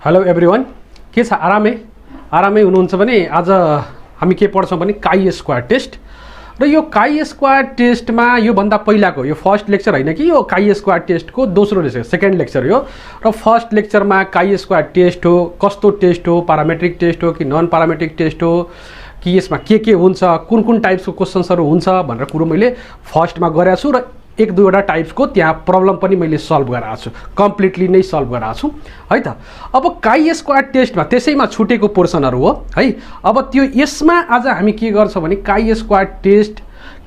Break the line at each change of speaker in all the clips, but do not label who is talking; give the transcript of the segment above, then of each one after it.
Hello everyone, के छ? आरामै हुनुहुन्छ भने आज हामी के पढ्छौँ भने काई स्क्वायर टेस्ट। र यो काई स्क्वायर टेस्टमा योभन्दा पहिलाको यो फर्स्ट लेक्चर होइन कि यो काई स्क्वायर टेस्टको दोस्रो लेक्चर, सेकेन्ड लेक्चर हो। र फर्स्ट लेक्चरमा काई स्क्वायर टेस्ट हो, कस्तो टेस्ट हो, पारामेट्रिक टेस्ट हो कि नन पारामेट्रिक टेस्ट हो कि यसमा के हुन्छ, कुन टाइप्सको क्वेसन्सहरू हुन्छ भनेर कुरो मैले फर्स्टमा गरेको छु। र एक दुईवटा टाइप्सको त्यहाँ प्रब्लम पनि मैले सल्भ गराएको छु, कम्प्लिटली नै सल्भ गराएको छु है त। अब काई स्क्वायर टेस्टमा त्यसैमा छुटेको पोर्सनहरू हो है। अब त्यो यसमा आज हामी के गर्छौँ भने काई स्क्वायर टेस्ट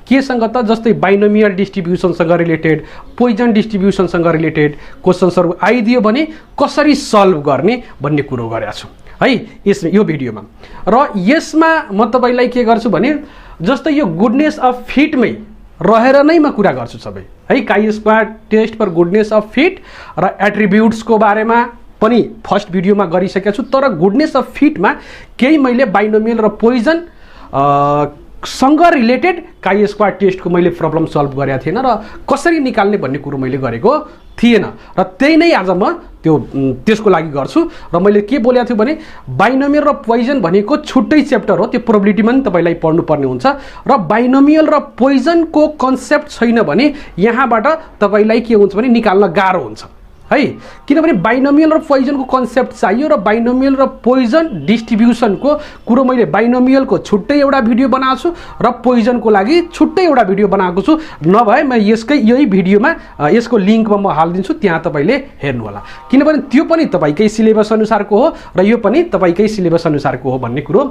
केसँग त जस्तै बाइनोमियल डिस्ट्रिब्युसनसँग रिलेटेड, पोइजन डिस्ट्रिब्युसनसँग रिलेटेड क्वेसन्सहरू आइदियो भने कसरी सल्भ गर्ने भन्ने कुरो गरेको छु है यो भिडियोमा। र यसमा म तपाईँलाई के गर्छु भने जस्तै यो गुडनेस अफ फिटमै रहेर नै म कुरा गर्छु सबै है। Chi square test for goodness of fit र एट्रिब्युट्सको बारेमा पनि फर्स्ट भिडियोमा गरिसकेको छु। तर गुडनेस अफ फिटमा केही मैले बाइनोमियल र पोइजन सँग रिलेटेड काई स्क्वायर टेस्टको मैले प्रब्लम सल्भ गरेको थिएन र कसरी निकाल्ने भन्ने कुरो मैले गरेको थिएन। र त्यही नै आज म त्यसको लागि गर्छु। र मैले के बोलेको थिएँ भने बाइनोमियल र पोइजन भनेको छुट्टै च्याप्टर हो, त्यो प्रोबेबिलिटीमा पनि तपाईँलाई पढ्नुपर्ने हुन्छ। र बाइनोमियल र पोइजनको कन्सेप्ट छैन भने यहाँबाट तपाईँलाई के हुन्छ भने निकाल्न गाह्रो हुन्छ है। किनभने बाइनोमियल र पोइजनको कन्सेप्ट चाहियो र बाइनोमियल र पोइजन डिस्ट्रिब्युसनको कुरो मैले बाइनोमियलको छुट्टै एउटा भिडियो बनाएको छु र पोइजनको लागि छुट्टै एउटा भिडियो बनाएको छु। नभए म यही भिडियोमा यसको लिङ्कमा म हालिदिन्छु, त्यहाँ तपाईँले हेर्नु होला। किनभने त्यो पनि तपाईँकै सिलेबस अनुसारको हो र यो पनि तपाईँकै सिलेबस अनुसारको हो भन्ने कुरो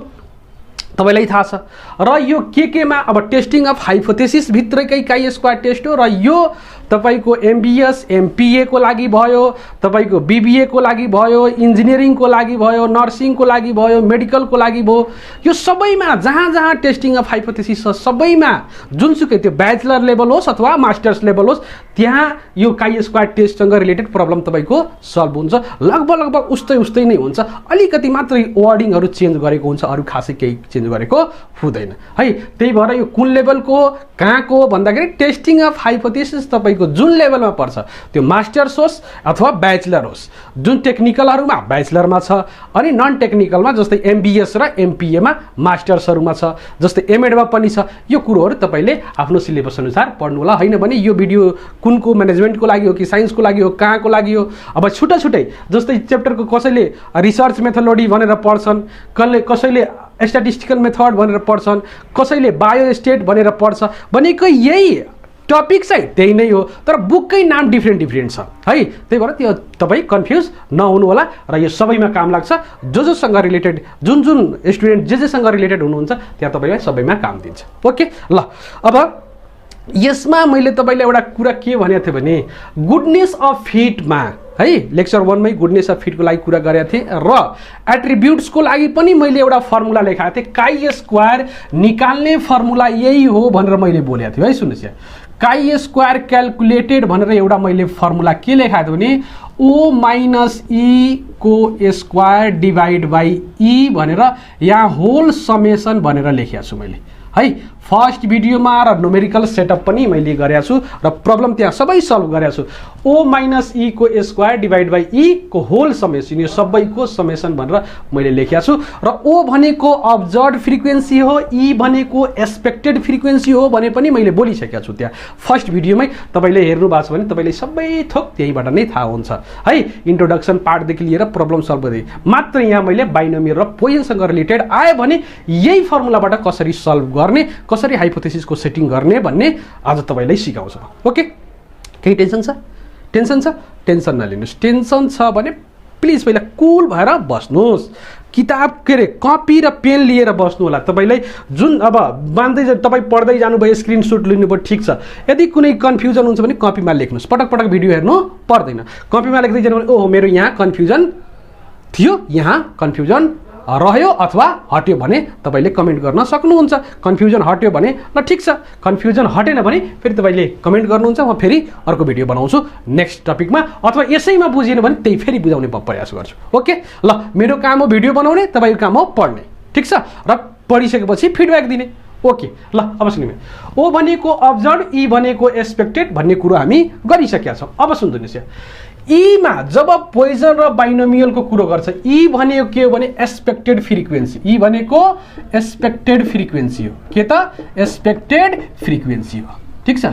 तपाईलाई थाहा छ। र यो केमा अब टेस्टिङ अफ हाइपोथेसिस भित्रकै काई स्क्वायर टेस्ट हो। र यो तपाईको एमबीएस एमपीए को लागि भयो, तपाईको बीबीए को लागि भयो, इन्जिनियरिङ को लागि भयो, नर्सिङ को लागि भयो, मेडिकल को लागि भयो। यो सबैमा जहाँ जहाँ टेस्टिङ अफ हाइपोथेसिस छ सबैमा जुनसुकै त्यो ब्याचलर लेभल होस् अथवा मास्टर्स लेभल होस् त्यहाँ यो काई स्क्वायर टेस्टसँग रिलेटेड प्रब्लम तपाईको सल्भ हुन्छ। लगभग उस्तै नै हुन्छ, अलिकति मात्रै वर्डिङहरू चेन्ज गरेको हुन्छ, अरू खासै केही चेन्ज गरेको हुँदैन है। त्यही भएर यो कुन लेभलको कहाँको भन्दाखेरि टेस्टिङ अफ हाइपोथेसिस तपाईको जुन लेभलमा पर्छ त्यो मास्टर्स होस् अथवा ब्याचलर होस्। जुन टेक्निकलहरूमा ब्याचलरमा छ अनि नन टेक्निकलमा जस्तै एमबीएस र एमपीएमा मास्टर्सहरूमा छ, जस्तै एमएडमा पनि छ। यो कुरोहरू तपाईँले आफ्नो सिलेबस अनुसार पढ्नु होला। होइन भने यो भिडियो कुनको म्यानेजमेन्टको लागि हो कि साइन्सको लागि हो, कहाँको लागि हो। अब छुट्टै जस्तै च्याप्टरको कसैले रिसर्च मेथोडोलोजी भनेर पढ्छन्, कसैले स्ट्याटिस्टिकल मेथड भनेर पढ्छन्, कसैले बायोस्टेट भनेर पढ्छ। भनेको यही टपिक चाहिँ त्यही नै हो, तर बुककै नाम डिफ्रेन्ट छ है। त्यही भएर त्यो तपाईँ कन्फ्युज नहुनु होला र यो सबैमा काम लाग्छ। जोसँग रिलेटेड जुन स्टुडेन्ट जेसँग रिलेटेड हुनुहुन्छ त्यहाँ तपाईँलाई सबैमा काम दिन्छ। ओके ल, अब यसमा मैले तपाईँलाई एउटा कुरा के भनेको थिएँ भने गुडनेस अफ फिटमा है लेक्चर 1 मै गुडनेस अफ फिटको लागि कुरा गरेको थिएँ र एट्रिब्युट्सको लागि पनि मैले एउटा फर्मुला लेखाएको थिएँ। काई स्क्वायर निकाल्ने फर्मुला यही हो भनेर मैले बोलेको थिएँ है। सुन्नुहोस् यहाँ, काई स्क्वायर क्यालकुलेटेड भनेर एउटा मैले फर्मुला के लेखाएको थिएँ भने ओ माइनस ई को स्क्वायर डिभाइड बाई ई भनेर यहाँ होल समेसन भनेर लेखेको छु मैले है। फर्स्ट भिडियोमा र न्युमेरिकल सेटअप पनि मैले गरेको छु र प्रब्लम त्यहाँ सबै सल्भ गरेको छु। ओ माइनस ई को स्क्वायर डिभाइड बाई ई को होल समेसन, यो सबैको समेसन भनेर मैले लेखेको छु। र ओ भनेको अब्जर्भ फ्रिक्वेन्सी हो, ई भनेको एक्सपेक्टेड फ्रिक्वेन्सी हो भने पनि मैले बोलिसकेको छु त्यहाँ फर्स्ट भिडियोमै। तपाईँले हेर्नु भएको छ भने तपाईँले सबै थोक त्यहीबाट नै थाहा हुन्छ है। इन्ट्रोडक्सन पार्टदेखि लिएर प्रब्लम सल्भ गर्दै मात्र यहाँ मैले बाइनोमियल र पोइजनसँग रिलेटेड आयो भने यही फर्मुलाबाट कसरी सल्भ गर्ने, कसरी हाइपोथेसिसको सेटिङ गर्ने भन्ने आज तपाईँलाई सिकाउँछ। ओके, केही टेन्सन छ? टेन्सन नलिनुहोस्। टेन्सन छ भने प्लिज पहिला कुल भएर बस्नुहोस्, किताब के अरे कपी र पेन लिएर बस्नु होला। तपाईँलाई जुन अब तपाईँ पढ्दै जानुभयो स्क्रिनसट लिनुभयो ठिक छ। यदि कुनै कन्फ्युजन हुन्छ भने कपीमा लेख्नुहोस्, पटक भिडियो हेर्नु पर्दैन। कपीमा लेख्दै जानु भने ओहो मेरो यहाँ कन्फ्युजन थियो, यहाँ कन्फ्युजन रह्यो अथवा हट्यो भने तपाईँले कमेन्ट गर्न सक्नुहुन्छ। कन्फ्युजन हट्यो भने ल ठिक छ, कन्फ्युजन हटेन भने फेरि तपाईँले कमेन्ट गर्नुहुन्छ, म फेरि अर्को भिडियो बनाउँछु नेक्स्ट टपिकमा, अथवा यसैमा बुझिएन भने त्यही फेरि बुझाउने प्रयास गर्छु। ओके ल, मेरो काम हो भिडियो बनाउने, तपाईँको काम हो पढ्ने, ठिक छ। र पढिसकेपछि फिडब्याक दिने। ओके ल, अब सुन्नु, ओ भनेको अब्जर्भ, ई भनेको एक्सपेक्टेड भन्ने कुरो हामी गरिसकेका छौँ। अब सुन्नुहोस्, ईमा जब पोइजन र बाइनोमियलको कुरो गर्छ, ई भनेको के हो भने एक्सपेक्टेड फ्रिक्वेन्सी। ई भनेको एक्सपेक्टेड फ्रिक्वेन्सी हो। के त एक्सपेक्टेड फ्रिक्वेन्सी हो। ठीक छ।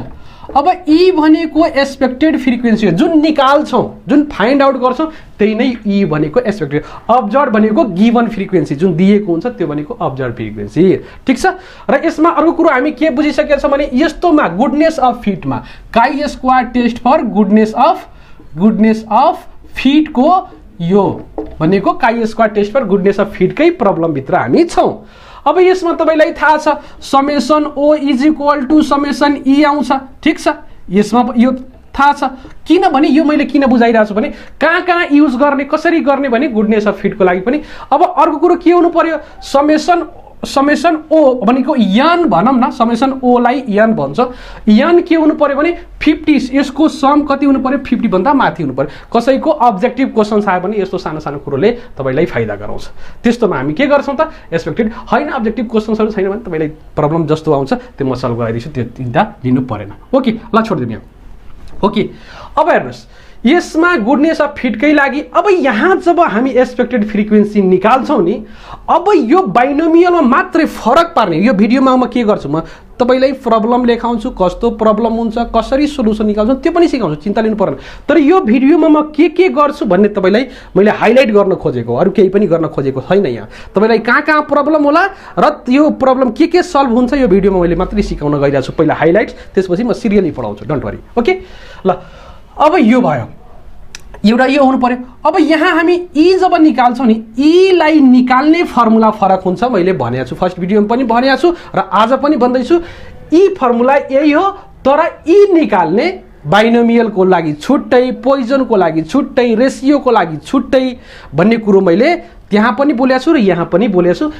अब ई भनेको एक्सपेक्टेड फ्रिक्वेन्सी हो, जुन निकाल्छौँ, जुन फाइन्ड आउट गर्छौँ, त्यही नै ई भनेको एक्सपेक्टेड। अब्जर्भ भनेको गिभन फ्रिक्वेन्सी, जुन दिएको हुन्छ त्यो भनेको अब्जर्भ फ्रिक्वेन्सी। ठीक छ। र यसमा अर्को कुरो हामी के बुझिसकेका छौँ भने यस्तोमा गुडनेस अफ फिटमा chi square test for goodness of फिटको यो भनेको chi square test for goodness of फिटकै प्रब्लमभित्र हामी छौँ। अब यसमा तपाईलाई थाहा छ summation O is equal to summation E आउँछ। ठिक छ। यसमा यो थाहा छ, किनभने यो मैले किन बुझाइरहेको छु भने कहाँ युज गर्ने, कसरी गर्ने भने गुडनेस अफ फिटको लागि पनि। अब अर्को कुरो के हुनु पर्यो, समेसन ओ भनेको यन भनौँ न, समेसन ओलाई यन भन्छ। यन के हुनु पर्यो भने 50, यसको सम कति हुनु पर्यो, 50 भन्दा माथि हुनु पर्यो। कसैको अब्जेक्टिभ क्वेसन्स आयो भने यस्तो सानो सानो कुरोले तपाईँलाई फाइदा गराउँछ। त्यस्तोमा हामी के गर्छौँ त, एक्सपेक्टेड होइन अब्जेक्टिभ क्वेसन्सहरू छैन भने तपाईँलाई प्रब्लम जस्तो आउँछ त्यो म सल्भ गराइदिन्छु, त्यो चिन्ता लिनु परेन। ओके, ल छोडिदिउँ यहाँ। ओके, अब हेर्नुहोस् यसमा गुडनेस अफ फिटकै लागि अब यहाँ जब हामी एक्सपेक्टेड फ्रिक्वेन्सी निकाल्छौँ नि, अब यो बाइनोमियलमा मात्रै फरक पार्ने। यो भिडियोमा म के गर्छु, म तपाईँलाई प्रब्लम लेखाउँछु, कस्तो प्रब्लम हुन्छ, कसरी सोल्युसन निकाल्छौँ त्यो पनि सिकाउँछु, चिन्ता लिनु पर्दैन। तर यो भिडियोमा म के गर्छु भन्ने तपाईँलाई मैले हाइलाइट गर्न खोजेको, अरू केही पनि गर्न खोजेको छैन। यहाँ तपाईँलाई कहाँ प्रब्लम होला र यो प्रब्लम के सल्भ हुन्छ यो भिडियोमा मैले मात्रै सिकाउन गइरहेको छु। पहिला हाइलाइट्स, त्यसपछि म सिरियली पढाउँछु, डोन्ट वरी। ओके, ल अब यो भयो, एउटा यो हुनु पर्यो। अब यहाँ हामी ई जब निकाल्छौँ नि, ईलाई निकाल्ने फर्मुला फरक हुन्छ, मैले भनेको छु, फर्स्ट भिडियोमा पनि भनेको छु र आज पनि भन्दैछु। ई फर्मुला यही हो, तर ई निकाल्ने बाइनोमियलको लागि छुट्टै, पोइजनको लागि छुट्टै, रेसियोको लागि छुट्टै भन्ने कुरो मैले त्यहाँ पनि बोलेको छु र यहाँ पनि बोलेको छु।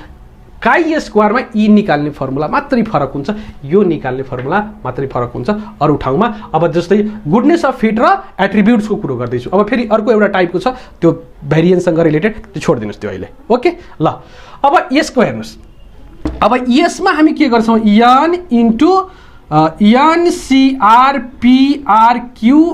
काई स्क्वायरमा ई निकाल्ने फर्मुला मात्रै फरक हुन्छ, यो निकाल्ने फर्मुला मात्रै फरक हुन्छ अरू ठाउँमा। अब जस्तै गुडनेस अफ फिट र एट्रिब्युट्सको कुरो गर्दैछु। अब फेरि अर्को एउटा टाइपको छ, त्यो भेरिएन्ससँग रिलेटेड, त्यो छोडिदिनुहोस् त्यो अहिले। ओके, ल अब यसको हेर्नुहोस्। अब यसमा हामी के गर्छौँ, n into NCRPRQ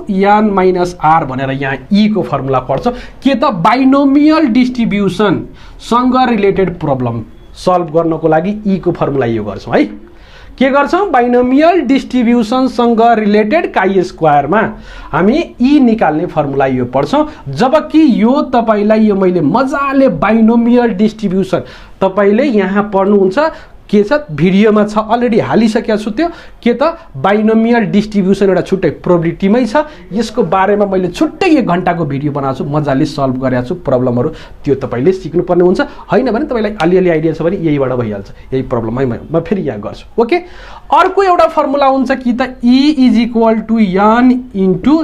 n minus r भनेर यहाँ ई को फर्मुला पढ्छौँ। के त बाइनोमियल डिस्ट्रिब्युसनसँग रिलेटेड प्रब्लम सल्भ गर्नको लागि ई को फर्मुला यो गर्छौँ है। के गर्छौँ, बाइनोमियल डिस्ट्रिब्युसनसँग रिलेटेड काई स्क्वायरमा हामी ई निकाल्ने फर्मुला यो पढ्छौँ। जबकि यो तपाईँलाई यो मैले मजाले बाइनोमियल डिस्ट्रिब्युसन तपाईँले यहाँ पढ्नुहुन्छ, के छ भिडियोमा छ, अलरेडी हालिसकेको छु त्यो। के त बाइनोमियल डिस्ट्रिब्युसन एउटा छुट्टै प्रोबेबिलिटीमै छ, यसको बारेमा मैले छुट्टै 1 घण्टाको भिडियो बनाएको छु, मजाले सल्भ गरेको छु प्रब्लमहरू, त्यो तपाईँले सिक्नुपर्ने हुन्छ। होइन भने तपाईँलाई अलिअलि आइडिया छ भने यहीबाट भइहाल्छ, यही प्रब्लममै म फेरि यहाँ गर्छु। ओके, अर्को एउटा फर्मुला हुन्छ कि त e is equal to n into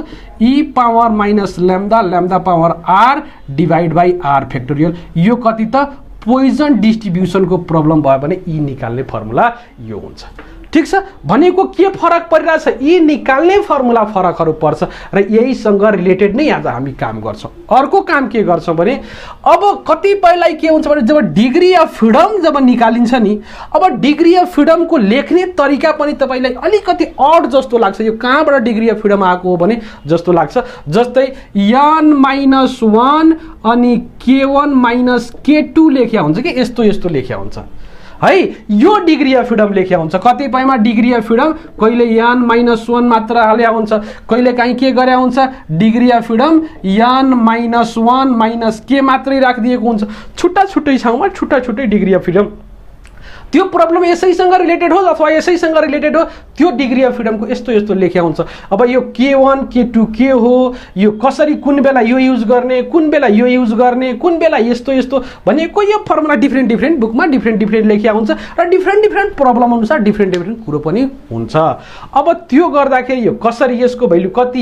E power minus lambda, lambda power r divide by r factorial. यो कति त पोइजन डिस्ट्रिब्युसनको प्रब्लम भयो भने ई निकाल्ने फर्मुला यो हुन्छ। ठिक छ, भनेको के फरक परिरहेछ, यी निकाल्ने फर्मुला फरकहरू पर्छ र यहीसँग रिलेटेड नै आज हामी काम गर्छौँ। अर्को काम के गर्छौँ भने अब कतिपयलाई के हुन्छ भने जब डिग्री अफ फ्रिडम जब निकालिन्छ नि, अब डिग्री अफ फ्रिडमको लेख्ने तरिका पनि तपाईँलाई अलिकति अड जस्तो लाग्छ। यो कहाँबाट डिग्री अफ फ्रिडम आएको हो भने जस्तो लाग्छ, जस्तै n-1 अनि k1 माइनस k2 लेख्या हुन्छ कि यस्तो यस्तो लेख्या हुन्छ है। यो डिग्री अफ फ्रिडम लेख्या हुन्छ। कतिपयमा डिग्री अफ फ्रिडम कहिले n-1 मात्र हाल्या हुन्छ, कहिले काहीँ के गरे हुन्छ, degree of freedom n-1 minus के मात्रै राखिदिएको हुन्छ। छुट्टा छुट्टै ठाउँमा छुट्टा छुट्टै डिग्री अफ फ्रिडम। त्यो प्रब्लम यसैसँग रिलेटेड हो अथवा यसैसँग रिलेटेड हो, त्यो डिग्री अफ फ्रिडमको यस्तो यस्तो लेख्या हुन्छ। अब यो k1 k2 के हो, यो कसरी कुन बेला यो युज गर्ने, कुन बेला यो युज गर्ने, कुन बेला यस्तो यस्तो भनेको यो फर्मुला डिफ्रेन्ट डिफ्रेन्ट बुकमा डिफ्रेन्ट डिफ्रेन्ट लेख्या हुन्छ र डिफ्रेन्ट डिफ्रेन्ट प्रब्लम अनुसार डिफ्रेन्ट डिफ्रेन्ट कुरो पनि हुन्छ। अब त्यो गर्दाखेरि यो कसरी, यसको भ्यालु कति,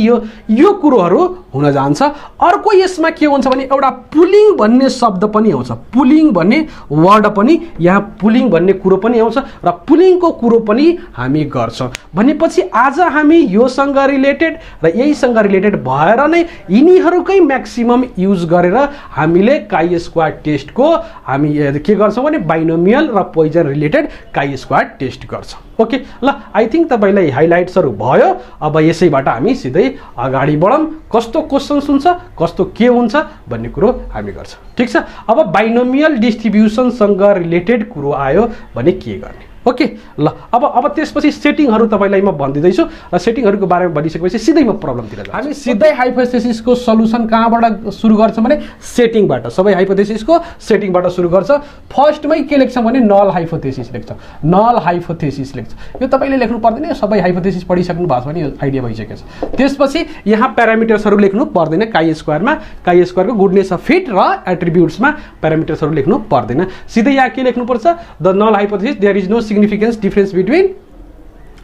यो कुरोहरू हुन जान्छ। अर्को यसमा के हुन्छ भने एउटा पुलिङ भन्ने शब्द पनि आउँछ, पुलिङ भन्ने वर्ड पनि यहाँ पुलिङ भन्ने कुरो पनि आउँछ र पुलिङको कुरो पनि हामी गर्छौँ। भनेपछि आज हामी योसँग रिलेटेड र यहीसँग रिलेटेड भएर नै यिनीहरूकै म्याक्सिमम युज गरेर हामीले काई स्क्वायर टेस्टको हामी के गर्छौँ भने बाइनोमियल र Poisson related chi square test गर्छौँ। ओके ल, आई थिङ्क तपाईँलाई हाइलाइट्सहरू भयो। अब यसैबाट हामी सिधै अगाडि बढौँ। कस्तो क्वेसन्स हुन्छ, कस्तो के हुन्छ भन्ने कुरो हामी गर्छौँ, ठिक छ। अब बाइनोमियल डिस्ट्रिब्युसनसँग रिलेटेड कुरो आयो भने के गर्ने? ओके ल, अब त्यसपछि सेटिङहरू तपाईँलाई म भनिदिँदैछु र सेटिङहरूको बारेमा भनिसकेपछि सिधै म प्रब्लमतिर जान्छु। हामी सिधै हाइपोथेसिसको सल्युसन कहाँबाट सुरु गर्छौँ भने सेटिङबाट। सबै हाइपोथेसिसको सेटिङबाट सुरु गर्छ। फर्स्टमै के लेख्छौँ भने नल हाइपोथेसिस लेख्छौँ, नल हाइपोथेसिस लेख्छ। यो तपाईँले लेख्नु पर्दैन, सबै हाइपोथेसिस पढिसक्नु भएको छ भने आइडिया भइसकेको छ। त्यसपछि यहाँ प्यारामिटर्सहरू लेख्नु पर्दैन, काई स्क्वायरमा काई स्क्वायरको गुडनेस अफ फिट र एट्रिब्युट्समा प्यारामिटर्सहरू लेख्नु पर्दैन। सिधै यहाँ के लेख्नुपर्छ? The null hypothesis there is no significance difference between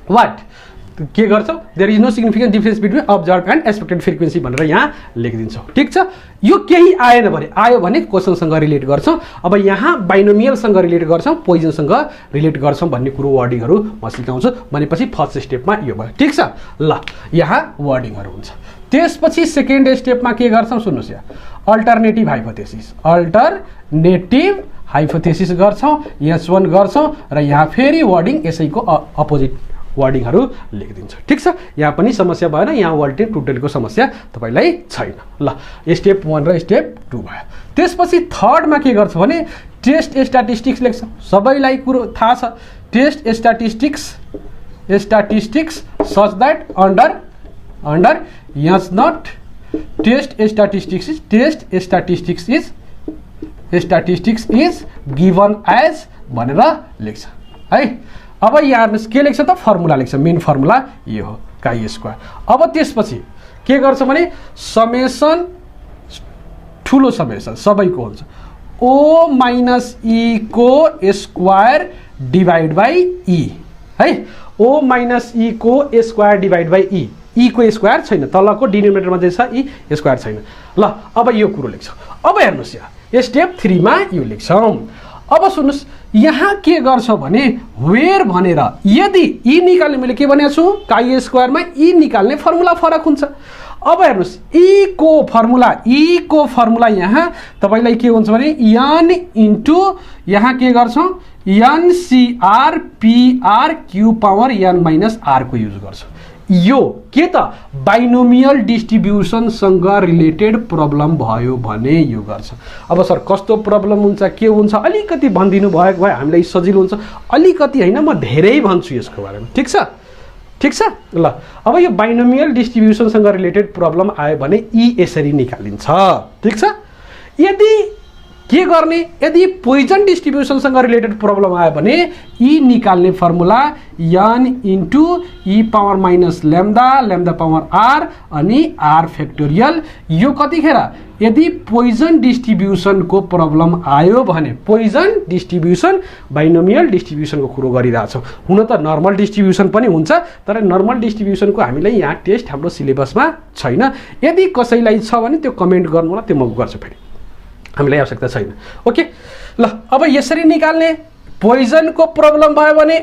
what? के गर्छौँ? There is no significant difference between observe and expected frequency भनेर यहाँ लेखिदिन्छौँ, ठिक छ। यो केही आएन भने, आयो भने क्वेसनसँग रिलेट गर्छौँ। अब यहाँ बाइनोमियलसँग रिलेट गर्छौँ, पोइजनसँग रिलेट गर्छौँ भन्ने कुरो वर्डिङहरू म सिकाउँछु। भनेपछि फर्स्ट स्टेपमा यो भयो, ठिक छ। ल, यहाँ वर्डिङहरू हुन्छ। त्यसपछि सेकेन्ड स्टेपमा के गर्छौँ सुन्नुहोस्, यहाँ अल्टरनेटिभ हाइपोथेसिस, अल्टरनेटिभ हाइपोथेसिस गर्छौँ, S1 गर्छौँ र यहाँ फेरि वर्डिङ यसैको अपोजिट वर्डिङहरू लेखिदिन्छ, ठिक छ। यहाँ पनि समस्या भएन, यहाँ अल्टरनेट टुटेलको समस्या तपाईँलाई छैन। ल, स्टेप 1 र स्टेप 2 भयो। त्यसपछि थर्डमा के गर्छ भने टेस्ट स्ट्याटिस्टिक्स लेख्छ। सबैलाई कुरो थाहा छ, test statistics such that under S naught test statistics is given as भनेर लेख्छ है। अब यहाँ के लेख्छ त? फर्मुला लेख्छ, मेन फर्मुला यो हो काई स्क्वायर। अब त्यसपछि के गर्छ भने समेसन, ठुलो समेसन सबैको हुन्छ, ओ माइनस ई को स्क्वायर डिभाइड बाई ई है। ओ माइनस ई को स्क्वायर डिभाइड बाई ई, ई को स्क्वायर छैन, तलको डिनोमिनेटरमा चाहिँ छ ई स्क्वायर छैन। ल, अब यो कुरो लेख्छौँ। अब हेर्नुहोस् यहाँ स्टेप 3 मा यो लेख्छौँ। अब सुन्नुहोस्, यहाँ के गर्छ भने वेयर भनेर यदि ई निकाल्ने, मैले के भनेको छु काई स्क्वायरमा ई निकाल्ने फर्मुला फरक हुन्छ। अब हेर्नुहोस् ई को फर्मुला यहाँ तपाईँलाई के हुन्छ भने एन इन्टु यहाँ के गर्छौँ NCR PR Q power n minus r को युज गर्छौँ। यो के त बाइनोमियल डिस्ट्रिब्युसनसँग रिलेटेड प्रब्लम भयो भने यो गर्छ। अब सर कस्तो प्रब्लम हुन्छ, के हुन्छ, अलिकति भनिदिनु भएको भए हामीलाई सजिलो हुन्छ। अलिकति होइन, म धेरै भन्छु यसको बारेमा, ठिक छ, ठिक छ। ल, अब यो बाइनोमियल डिस्ट्रिब्युसनसँग रिलेटेड प्रब्लम आयो भने ई यसरी निकालिन्छ, ठिक छ। यदि के गर्ने, यदि पोइजन डिस्ट्रिब्युसनसँग रिलेटेड प्रब्लम आयो भने ई निकाल्ने फर्मुला एन इन्टु ई power minus lambda, lambda power r अनि आर फ्याक्टोरियल। यो कतिखेर यदि पोइजन डिस्ट्रिब्युसनको प्रब्लम आयो भने, पोइजन डिस्ट्रिब्युसन बाइनोमियल डिस्ट्रिब्युसनको कुरो गरिरहेछौँ। हुन त नर्मल डिस्ट्रिब्युसन पनि हुन्छ, तर नर्मल डिस्ट्रिब्युसनको हामीलाई यहाँ टेस्ट हाम्रो सिलेबसमा छैन। यदि कसैलाई छ भने त्यो कमेन्ट गर्नु होला, त्यो म गर्छु, फेरि हामीलाई आवश्यकता छैन। ओके ल, अब यसरी निकाल्ने, पोइजनको प्रब्लम भयो भने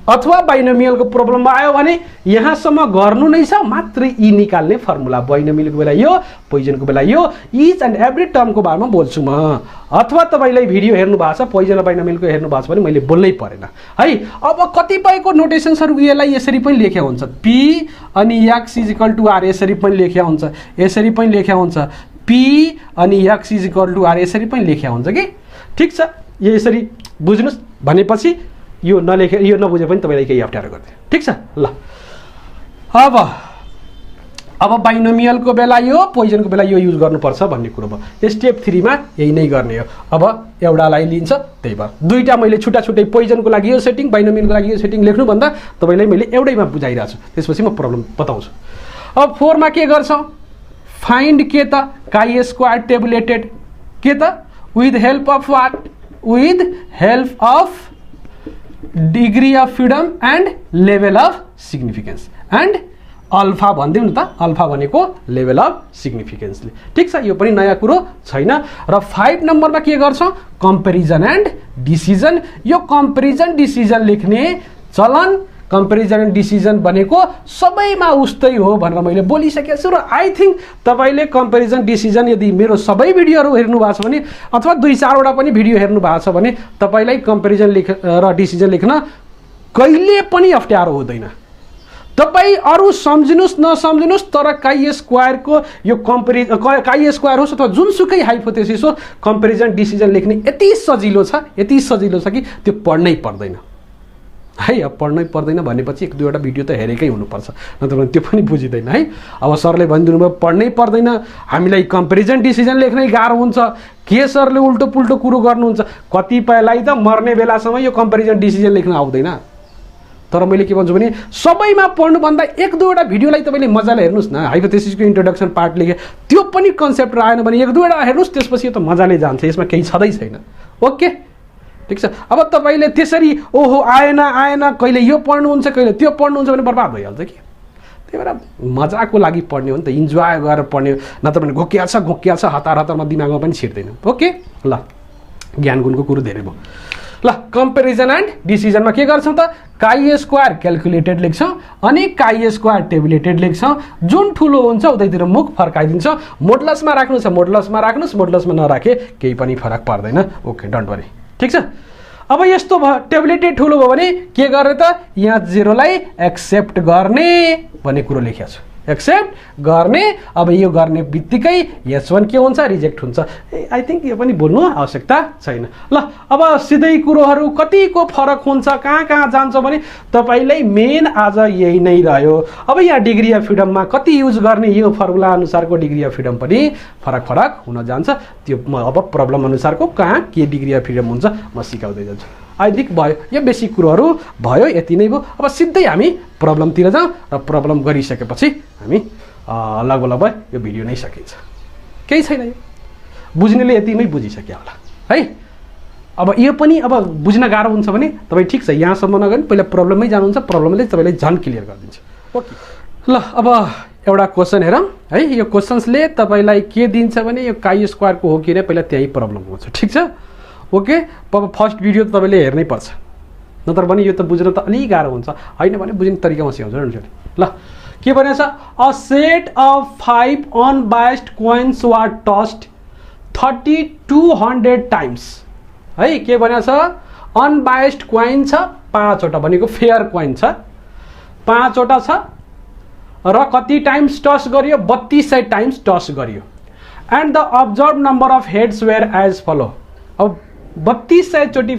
अथवा बाइनोमियलको प्रब्लम आयो भने यहाँसम्म गर्नु नै छ, मात्रै ई निकाल्ने फर्मुला। बाइनोमियलको बेला यो, पोइजनको बेला यो, इच एन्ड एभ्री टर्मको बारेमा बोल्छु म। अथवा तपाईँलाई भिडियो हेर्नु भएको छ, पोइजन र बाइनोमियलको हेर्नु भएको छ भने मैले बोल्नै परेन है। अब कतिपयको नोटेसन्सहरू यसलाई यसरी पनि लेख्या हुन्छ, पी अनि x is equal to r यसरी पनि लेख्या हुन्छ, यसरी पनि लेख्या हुन्छ, पी अनि x is equal to r यसरी पनि लेख्या हुन्छ कि, ठिक छ। यो यसरी बुझ्नुहोस् भनेपछि यो नलेखे, यो नबुझे पनि तपाईँलाई केही अप्ठ्यारो गर्दैन, ठिक छ। ल, अब बाइनोमियलको बेला यो, पोइजनको बेला यो युज गर्नुपर्छ भन्ने कुरो भयो। स्टेप 3 मा यही नै गर्ने हो। अब एउटालाई लिन्छ, त्यही भएर दुईवटा मैले छुट्टा छुट्टै, पोइजनको लागि यो सेटिङ, बाइनोमियलको लागि यो सेटिङ लेख्नुभन्दा तपाईँलाई मैले एउटैमा बुझाइरहेको छु, त्यसपछि म प्रब्लम बताउँछु। अब 4 मा के गर्छौँ, फाइन्ड के त काई स्क्वायर टेबुलेटेड, के त with help of what, with help of degree of freedom and level of significance and alpha भनिदिउँ न त, अल्फा भनेको लेभल अफ सिग्निफिकेन्सले, ठिक छ। यो पनि नयाँ कुरो छैन। र 5 नम्बरमा के गर्छौँ, कम्पेरिजन एन्ड डिसिजन। यो कम्पेरिजन डिसिजन लेख्ने चलन, कम्पेरिजन एन्ड डिसिजन भनेको सबैमा उस्तै हो भनेर मैले बोलिसकेको छु। र आई थिङ्क तपाईँले कम्पेरिजन डिसिजन यदि मेरो सबै भिडियोहरू हेर्नु भएको छ भने अथवा 2-4 वटा पनि भिडियो हेर्नु भएको छ भने तपाईँलाई कम्पेरिजन र डिसिजन लेख्न कहिले पनि अप्ठ्यारो हुँदैन। तपाईँ अरू सम्झिनुहोस् नसम्झिनुहोस्, तर काई स्क्वायरको यो काई स्क्वायर होस् अथवा जुनसुकै हाइपोथेसिस हो, कम्पेरिजन डिसिजन लेख्ने यति सजिलो छ कि त्यो पढ्नै पर्दैन है। अब पढ्नै पर्दैन भनेपछि 1-2वटा भिडियो त हेरेकै हुनुपर्छ, नत्र भने त्यो पनि बुझिँदैन है। अब सरले भनिदिनु भयो पढ्नै पर्दैन, हामीलाई कम्पेरिजन डिसिजन लेख्नै गाह्रो हुन्छ, के सरले उल्टो पुल्टो कुरो गर्नुहुन्छ। कतिपयलाई त मर्ने बेलासम्म यो कम्पेरिजन डिसिजन लेख्न आउँदैन। तर मैले के भन्छु भने सबैमा पढ्नुभन्दा 1-2वटा भिडियोलाई तपाईँले मजाले हेर्नुहोस् न। हाइपोथेसिसको इन्ट्रोडक्सन पार्ट लेखेँ, त्यो पनि कन्सेप्ट आएन भने 1-2वटा हेर्नुहोस्, त्यसपछि यो त मजाले जान्छ, यसमा केही छँदै छैन। ओके ठिक छ। अब तपाईँले त्यसरी ओहो आएन कहिले यो पढ्नुहुन्छ कहिले त्यो पढ्नुहुन्छ भने बर्बाद भइहाल्छ कि। त्यही भएर मजाको लागि पढ्ने हो नि त, इन्जोय गरेर पढ्ने, नत्र भने घोकिया छ हतारमा दिमागमा पनि छिर्दैन। ओके ल, ज्ञान गुणको कुरो धेरै भयो। ल कम्पेरिजन एन्ड डिसिजनमा के गर्छौँ त, काई स्क्वायर क्यालकुलेटेड लेख्छौँ अनि काई स्क्वायर टेबुलेटेड लेख्छौँ। जुन ठुलो हुन्छ उतैतिर मुख फर्काइदिन्छौँ। मोडलसमा राख्नु छ मोडलसमा राख्नुहोस्, मोडलसमा नराखे केही पनि फरक पर्दैन। ओके डोन्ट वरी, ठिक छ। अब यस्तो भयो, टेबुलेटेड ठुलो भयो भने के गर्ने त, यहाँ 0लाई एक्सेप्ट गर्ने भन्ने कुरो लेखेको छु, एक्सेप्ट गर्ने। अब यो गर्ने बित्तिकै H1 के हुन्छ, रिजेक्ट हुन्छ। आई थिङ्क यो पनि बोल्नु आवश्यकता छैन। ल अब सिधै कुरोहरू कतिको फरक हुन्छ, कहाँ जान्छ भने तपाईँलाई मेन आज यही नै रह्यो। अब यहाँ डिग्री अफ फ्रिडममा कति युज गर्ने, यो फर्मुला अनुसारको डिग्री अफ फ्रिडम पनि फरक हुन जान्छ। त्यो म अब प्रब्लम अनुसारको कहाँ के डिग्री अफ फ्रिडम हुन्छ म सिकाउँदै जान्छु। आई थिङ्क भयो, यो बेसिक कुरोहरू भयो, यति नै भयो। अब सिधै हामी प्रब्लमतिर जाउँ र प्रब्लम गरिसकेपछि हामी लगभग यो भिडियो नै सकिन्छ, केही छैन। यो बुझ्नेले यतिमै बुझिसक्यो होला है। अब यो पनि अब बुझ्न गाह्रो हुन्छ भने तपाईँ ठिक छ यहाँसम्म नगर्नु, पहिला प्रब्लममै जानुहुन्छ, प्रब्लमले तपाईँलाई झन् क्लियर गरिदिन्छ। ओके ल अब एउटा क्वेसन हेरौँ है। यो क्वेसन्सले तपाईँलाई के दिन्छ भने यो काई स्क्वायरको हो कि नै पहिला त्यही प्रब्लम हुन्छ, ठिक छ। ओके अब फर्स्ट भिडियो त तपाईँले हेर्नै पर्छ, नत्र भने यो त बुझ्न त अलिक गाह्रो हुन्छ, होइन भने बुझ्ने तरिकामा सिकाउँछ। ल के भनेछ, a set of 5 unbiased coins were tossed 3200 times है। के भनेछ, अनबायस्ड कोइन छ 5वटा, भनेको फेयर कोइन छ 5वटा छ र कति टाइम्स टस गरियो, 3200 टाइम्स टस गरियो। And the observe number of heads where as follow. अब 3200 चोटि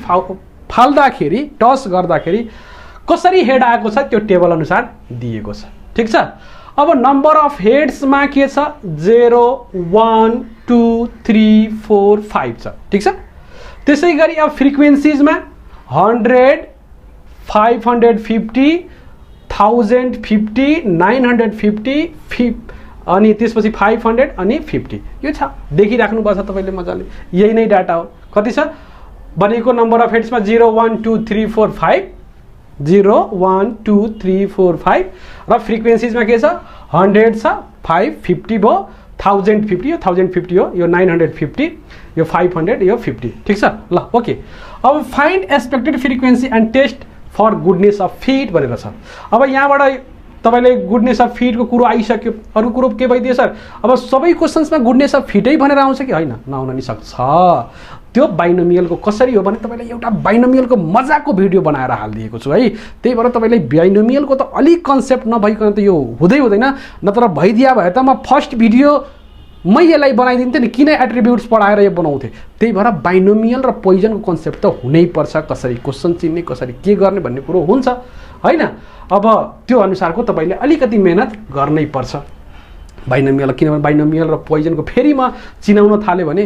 फाल्दाखेरि, टस गर्दाखेरि कसरी हेड आएको छ त्यो टेबल अनुसार दिएको छ, ठिक छ। अब नम्बर अफ हेड्समा के छ, 0 1 2 3 4 5 छ, ठिक छ। त्यसै गरी अब फ्रिक्वेन्सिजमा 100 550 1050 950 अनि त्यसपछि 500 अनि 50 यो छ, देखिराख्नुपर्छ तपाईँले मजाले। यही नै डाटा हो। कति छ भनेको नम्बर अफ हेड्समा 0 1 2 3 4 5 0 1 2 3 4 5 र फ्रिक्वेन्सिजमा के छ, 100 छ 550 भयो, 1050 यो 1050 हो, यो 950 यो 500 यो 50, ठिक छ। ल ओके अब find expected frequency and test for goodness of fit भनेर छ। अब यहाँबाट तपाईँले गुडनेस अफ फिटको कुरो आइसक्यो। अरू कुरो के भइदियो सर, अब सबै क्वेसन्समा गुडनेस अफ फिटै भनेर आउँछ कि होइन, नआउन नि सक्छ। त्यो बाइनोमियलको कसरी हो भने तपाईँलाई एउटा बाइनोमियलको मजाको भिडियो बनाएर हालिदिएको छु है। त्यही भएर तपाईँले बाइनोमियलको त अलिक कन्सेप्ट नभइकन त यो हुँदैन, नत्र भइदिया भए त म फर्स्ट भिडियो मै यसलाई बनाइदिन्थेँ नि, किन एट्रिब्युट्स पढाएर यो बनाउँथेँ। त्यही भएर बाइनोमियल र पोइजनको कन्सेप्ट त हुनैपर्छ, कसरी क्वेसन चिन्ने कसरी के गर्ने भन्ने कुरो हुन्छ होइन। अब त्यो अनुसारको तपाईँले अलिकति मेहनत गर्नै पर्छ बाइनोमियल, किनभने बाइनोमियल र पोइजनको फेरि म चिनाउन थाल्यो भने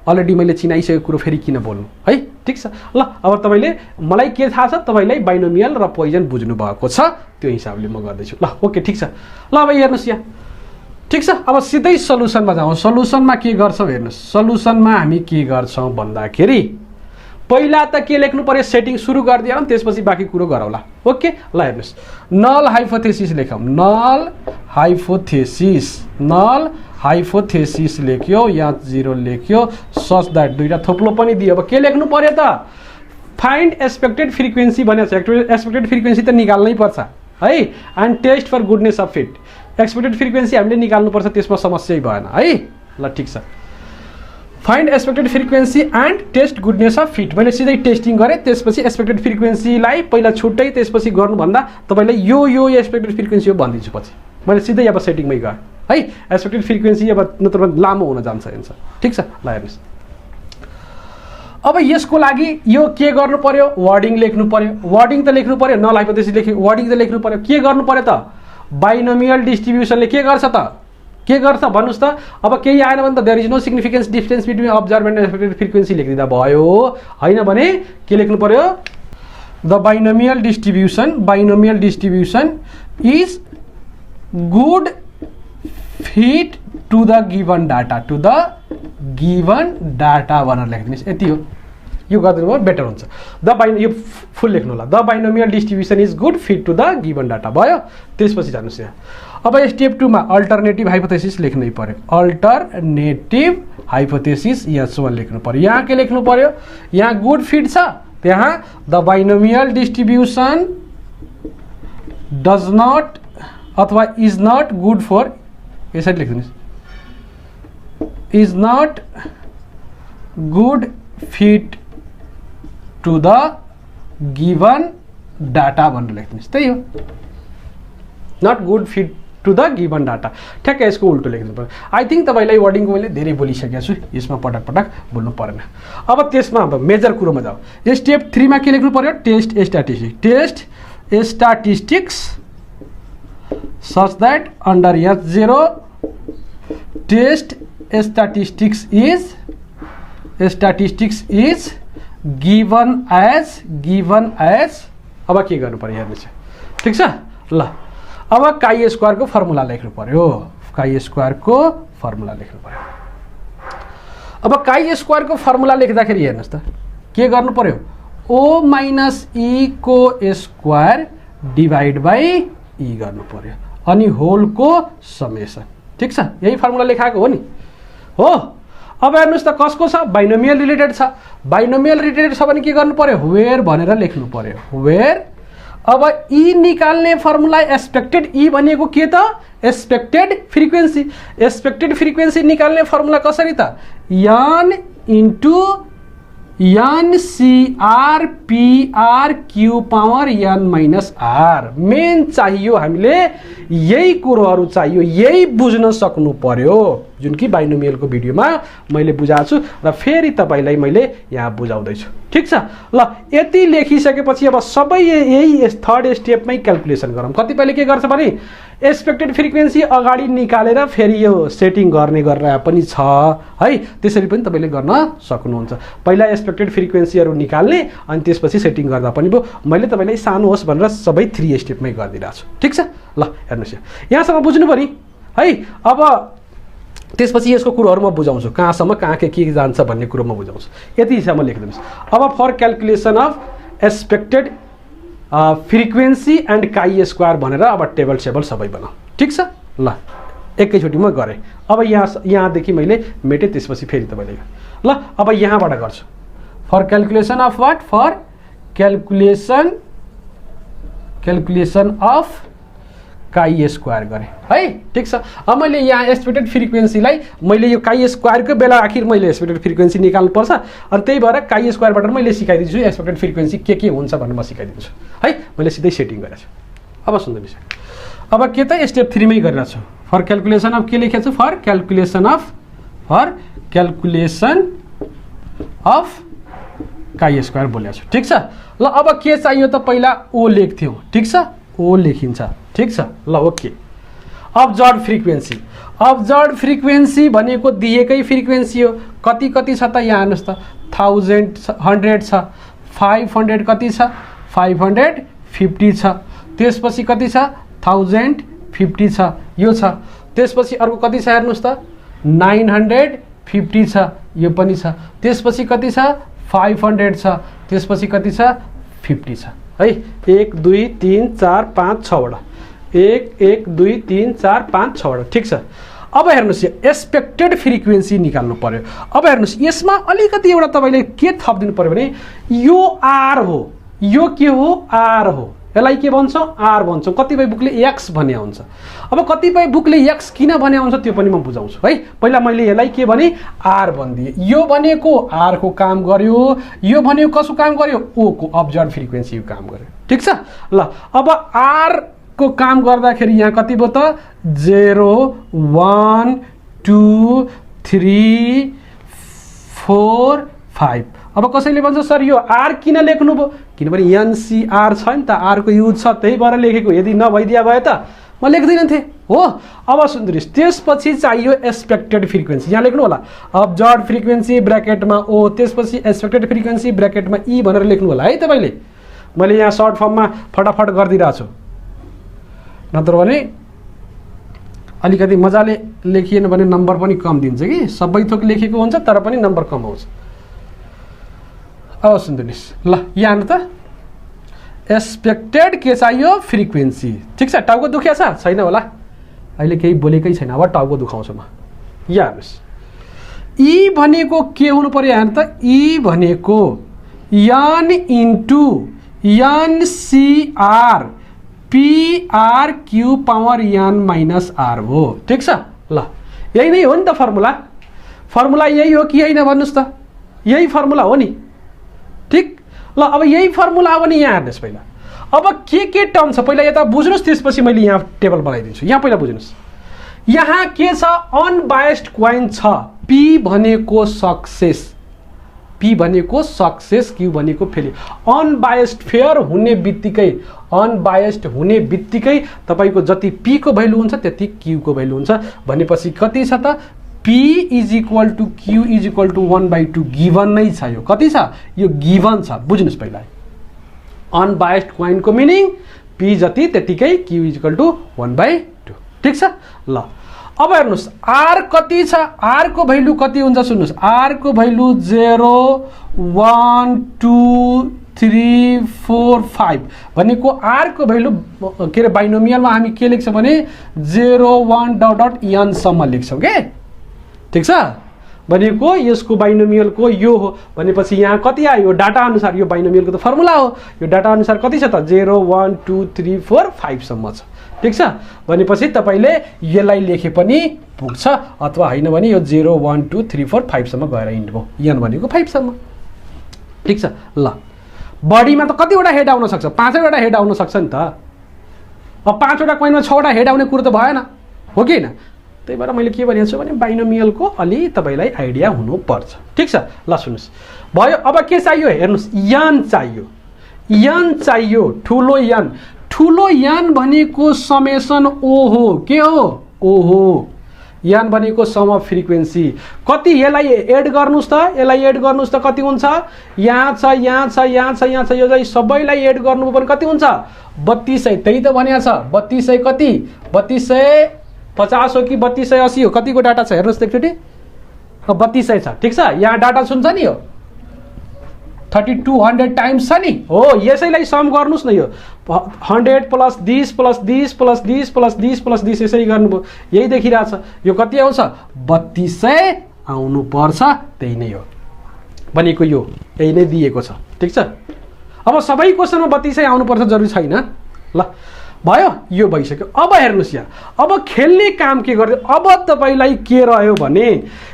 अलरेडी मैले चिनाइसकेको कुरो फेरि किन बोल्नु है, ठिक छ। ल अब तपाईँले मलाई के थाहा छ, तपाईँलाई बाइनोमियल र पोइजन बुझ्नु भएको छ, त्यो हिसाबले म गर्दैछु। ल ओके ठिक छ। ल अब हेर्नुहोस् यहाँ, ठिक छ। अब सिधै सल्युसनमा जाउँ। सल्युसनमा के गर्छौँ हेर्नुहोस्, सल्युसनमा हामी के गर्छौँ भन्दाखेरि पहिला त के लेख्नु पर्यो, सेटिङ सुरु गरिदिएरौँ, त्यसपछि बाँकी कुरो गरौँला। ओके ल हेर्नुहोस्, नल हाइपोथेसिस लेखौँ, नल हाइपोथेसिस लेख्यो, यहाँ 0 लेख्यो, सच द्याट दुईवटा थोप्लो पनि दियो। अब के लेख्नु पर्यो त, फाइन्ड एक्सपेक्टेड फ्रिक्वेन्सी भनेको छ। एक्सपेक्टेड फ्रिक्वेन्सी त निकाल्नै पर्छ है। And test for goodness of fit, expected frequency हामीले निकाल्नुपर्छ, त्यसमा समस्या भएन है। ल ठिक छ। Find expected frequency and test goodness of fit. मैले सिधै टेस्टिङ गरेँ, त्यसपछि एक्सपेक्टेड फ्रिक्वेन्सीलाई पहिला छुट्टै त्यसपछि गर्नुभन्दा तपाईँलाई यो एक्सपेक्टेड फ्रिक्वेन्सी हो भनिदिन्छु पछि। मैले सिधै अब सेटिङमै गएँ है। एक्सपेक्टेड फ्रिक्वेन्सी अब नत्र लामो हुन जान्छ हुन्छ। ठिक छ, ल हेर्नुहोस्। अब यसको लागि यो के गर्नु पर्यो, वर्डिङ लेख्नु पर्यो। वर्डिङ त लेख्नु पर्यो, नल हाइपोथेसिस लेख्नु, वर्डिङ त लेख्नु पर्यो। के गर्नु पर्यो त, बाइनोमियल डिस्ट्रिब्युसनले के गर्छ त, के गर्छ भन्नुहोस् त। अब केही आएन भने त there is no significance difference between observe and expected frequency लेखिदिँदा भयो, होइन भने के लेख्नु पर्यो, the binomial distribution is good fit to the given data भनेर लेखिदिनुहोस्। यति हो, यो गरिदिनु भयो बेटर हुन्छ। यो फुल लेख्नु होला, the binomial distribution is good fit to the given data भयो। त्यसपछि जानुहोस् यहाँ। अब स्टेप 2 मा अल्टरनेटिभ हाइपोथेसिस लेख्नै पर्यो। अल्टरनेटिभ हाइपोथेसिस S1 लेख्नु पर्यो। यहाँ के लेख्नु पर्यो, यहाँ गुड फिट छ, त्यहाँ the binomial distribution does not अथवा इज नट गुड फर, यसरी लेखिदिनुहोस्, is not good fit to the given data भनेर लेखिदिनुहोस्। त्यही हो, not good fit to the given data. ठ्याक्कै यसको उल्टो लेख्नु पर्यो। आई थिङ्क तपाईँलाई वर्डिङको मैले धेरै बोलिसकेको छु, यसमा पटक पटक बोल्नु परेन। अब त्यसमा अब मेजर कुरोमा जाऊ। स्टेप 3 मा के लेख्नु पर्यो, test statistics such that under S0 test statistics is given as अब के गर्नु पर्यो हेर्नुहोस्। ठिक छ, ल अब काई स्क्वायर को फर्मुला लेख्नु पर्यो। काई स्क्वायर को फर्मुला लेख्नु पर्यो। अब काई स्क्वायर को फर्मुला लेख्दाखेरि हेर्नुहोस् त के गर्नु पर्यो, O माइनस E को स्क्वायर डिवाइड बाई E गर्नु पर्यो अनि होल को समेसन। ठिक छ, यही फर्मुला लेखाएको हो नि हो। अब हेर्नुहोस् त कसको छ, बाइनोमियल रिलेटेड छ। बाइनोमियल रिलेटेड छ भने के गर्नु पर्यो, वेयर भनेर लेख्नु पर्यो, वेयर। अब E निकाल्ने फर्मुला एक्सपेक्टेड E भनेको के त, एक्सपेक्टेड फ्रिक्वेन्सी। एक्सपेक्टेड फ्रिक्वेन्सी निकाल्ने फर्मुला कसरी त, n into NCR PR Q power n minus R। Main चाहियो, हामीले यही कुरोहरू चाहियो, यही बुझ्न सक्नु पर्यो, जुन कि बाइनोमियलको भिडियोमा मैले बुझाएको छु र फेरि तपाईलाई मैले यहाँ बुझाउँदैछु। ठिक छ, ल यति लेखिसकेपछि अब सबै यही थर्ड स्टेपमै क्याल्कुलेसन गरौँ। कतिपयले के गर्छ भने एक्सपेक्टेड फ्रिक्वेन्सी अगाडि निकालेर फेरि यो सेटिङ गर्ने गरेर पनि छ है, त्यसरी पनि तपाईले गर्न सक्नुहुन्छ। पहिला एक्सपेक्टेड फ्रिक्वेन्सीहरू निकाल्ने अनि त्यसपछि सेटिङ गर्दा पनि भयो। मैले तपाईलाई सानो होस् भनेर सबै 3 स्टेपमै गरिदिरहेको छु। ठिक छ, ल हेर्नुहोस् यहाँसम्म बुझ्नु पर्यो है। अब त्यसपछि यसको कुरोहरू म बुझाउँछु, कहाँसम्म कहाँ के जान्छ भन्ने कुरो म बुझाउँछु। यतिसम्म लेखिदिनुहोस्। अब for calculation of expected frequency and chi square भनेर अब टेबल सबै बनाऊ। ठिक छ, ल एकैचोटि म गरेँ। अब यहाँदेखि मैले मेटेँ, त्यसपछि फेरि तपाईँले ल अब यहाँबाट गर्छु। For calculation of what, for calculation of chi square गरेँ है। ठिक छ, अब मैले यहाँ एक्सपेक्टेड फ्रिक्वेन्सीलाई मैले यो काई स्क्वायरको बेला आखिर मैले एक्सपेक्टेड फ्रिक्वेन्सी निकाल्नुपर्छ अनि त्यही भएर काई स्क्वायरबाट मैले सिकाइदिन्छु एक्सपेक्टेड फ्रिक्वेन्सी के हुन्छ भनेर म सिकाइदिन्छु है। मैले सिधै सेटिङ गरेको छु। अब सुन्नुहोस्, अब के त स्टेप 3 मै गरिरहेको छु। फर क्याल्कुलेसन अफ के लेखेको छु, for calculation of chi square बोलेको छु। ठिक छ, ल अब के चाहियो त, पहिला ओ लेख्थ्यौँ। ठिक छ, ओ लेखिन्छ। ठिक छ, ल ओके। अब्जर्भ फ्रिक्वेन्सी भनेको दिएकै फ्रिक्वेन्सी हो। कति छ त, यहाँ हेर्नुहोस् त, 100 छ, 500 कति छ, 550 छ, त्यसपछि कति छ, 1050 छ, यो छ। त्यसपछि अर्को कति छ हेर्नुहोस् त, 950 छ, यो पनि छ। त्यसपछि कति छ, 500 छ, त्यसपछि कति छ, 50 छ है। 1 2 3 4 5 6 वटा, 1 2 3 4 5 6 वटा। ठिक छ, अब हेर्नुहोस् एक्सपेक्टेड फ्रिक्वेन्सी निकाल्नु पर्यो। अब हेर्नुहोस् यसमा अलिकति एउटा तपाईले के थपिदिनु पर्यो भने यो आर हो, यो के हो, आर हो। यसलाई के भन्छौँ आर भन्छौँ कतिपय बुकले एक्स भन्ने हुन्छ अब कतिपय बुकले एक्स किन भन्ने हुन्छ त्यो पनि म बुझाउँछु है पहिला मैले यसलाई के भने आर भनिदिएँ यो भनेको आर को काम गर्यो यो भनेको कसो काम गर्यो ओ को अब्जर्भ फ्रिक्वेन्सी काम गर्यो ठीक छ ल अब आर को काम गर्दाखेरि यहाँ कति भयो त 0 1 2 3 4 5 अब कसैले भन्छ सर यो आर किन लेख्नुभयो किनभने एनसीआर छ नि त आर को युज छ त्यही भएर लेखेको यदि नभइदिया भए त म लेख्दिनँ थिएँ हो अब सुन्नुहोस् त्यसपछि चाहियो एक्सपेक्टेड फ्रिक्वेन्सी यहाँ लेख्नु होला अब्जर्भ फ्रिक्वेन्सी ब्र्याकेटमा ओ त्यसपछि एक्सपेक्टेड फ्रिक्वेन्सी ब्र्याकेटमा ई भनेर लेख्नु होला है तपाईँले मैले यहाँ सर्ट फर्ममा फटाफट गरिदिरहेको छु नत्र भने अलिकति मजाले लेखिएन भने नम्बर पनि कम दिन्छ कि सबै थोक लेखेको हुन्छ तर पनि नम्बर कम आउँछ अब सुन्नुहोस् ल यहाँ त एक्सपेक्टेड के चाहियो फ्रिक्वेन्सी ठिक छ टाउको दुख्या छ छैन होला अहिले केही बोलेकै छैन अब टाउको दुखाउँछु म यहाँ हेर्नुहोस् ई भनेको के हुनु पर्यो यहाँ त ई भनेको n into NCR PR Q power n minus r हो ठिक छ ल यही नै हो नि त फर्मुला यही हो कि होइन भन्नुहोस् त यही फर्मुला हो नि ठीक ल अब यही फर्मुला हो नि यहाँ हेर्नुहोस् पहिला अब के टर्म छ पहिला यता बुझ्नुहोस् त्यसपछि मैले यहाँ टेबल बनाइदिन्छु यहाँ पहिला बुझ्नुहोस् यहाँ के छ अनबायस्ड क्वाइन छ पी भनेको सक्सेस पी भनेको सक्सेस क्यू भनेको फेलियर अनबायस्ड फेयर हुने बित्तिकै तपाईको जति पी को भ्यालु हुन्छ त्यति क्यू को भ्यालु हुन्छ भनेपछि कति छ त P is equal to Q is equal to 1/2 given नै छ यो कति छ यो गिभन छ बुझ्नुस् पहिला अनबायस्ड क्वाइन को मिनिङ P जति त्यतिकै Q इज इक्वल टू 1/2 ठीक छ ल अब हेर्नुस् R कति छ R को भ्यालु कति हुन्छ सुन्नुस् R को भ्यालु 0 1 2 3 4 5 भनेको R को भ्यालु के रे बाइनोमियलमा हामी के लेख्छौं भने 0 1 डट डट n सम्म लेख्छौं के ठीक छ भनेको यसको बाइनोमियल को यो हो भनेपछि यहाँ कति आयो डाटा अनुसार यो बाइनोमियल को त फर्मुला हो यो डाटा अनुसार कति छ त 0 1 2 3 4 5 सम्म छ ठीक छ भनेपछि तपाईले यसलाई लेखे पनि पुग्छ अथवा हैन भने यो 0 1 2 3 4 5 सम्म गएर इन्ड भयो n भनेको 5 सम्म ठीक छ ल बडीमा त कतिवटा हेड आउन सक्छ 5 वटा हेड आउन सक्छ नि त अब 5 वटा कोइनमा 6 वटा हेड आउने कुरो त भएन हो कि हैन त्यही भएर मैले के भनेको छु भने बाइनोमियल को अलि तपाईलाई आइडिया हुनु पर्छ ठीक छ ल सुन्नुस् भयो अब के चाहियो हेर्नुस् n चाहियो ठुलो n भनेको समेसन o हो के हो o हो n भनेको सम अफ फ्रिक्वेन्सी कति यसलाई एड गर्नुस् त कति हुन्छ यहाँ छ यो चाहिँ सबैलाई एड गर्नु भने कति हुन्छ 3200 त्यही त भनेको छ 3200 कति 3250 हो कि 3280 हो कतिको डाटा छ हेर्नुस् एकचोटी 3200 छ ठीक छ यहाँ डाटा सुन्छ नि यो 3200 टाइम्स छ नि हो यसैलाई सम गर्नुस् न यो 100 plus 10 plus 10 plus 10 plus 10 plus 10 यसरी गर्नुभयो यही देखिरहेछ यो कति आउँछ 3200 आउनु पर्छ त्यही नै हो भनेको यो यही नै दिएको छ ठीक छ अब सबै क्वेशनमा 3200 आउनु पर्छ जरुरी छैन ल भयो यो भइसक्यो अब हेर्नुस् यहाँ अब खेल्ने काम के गर्दै अब तपाईलाई के रह्यो भने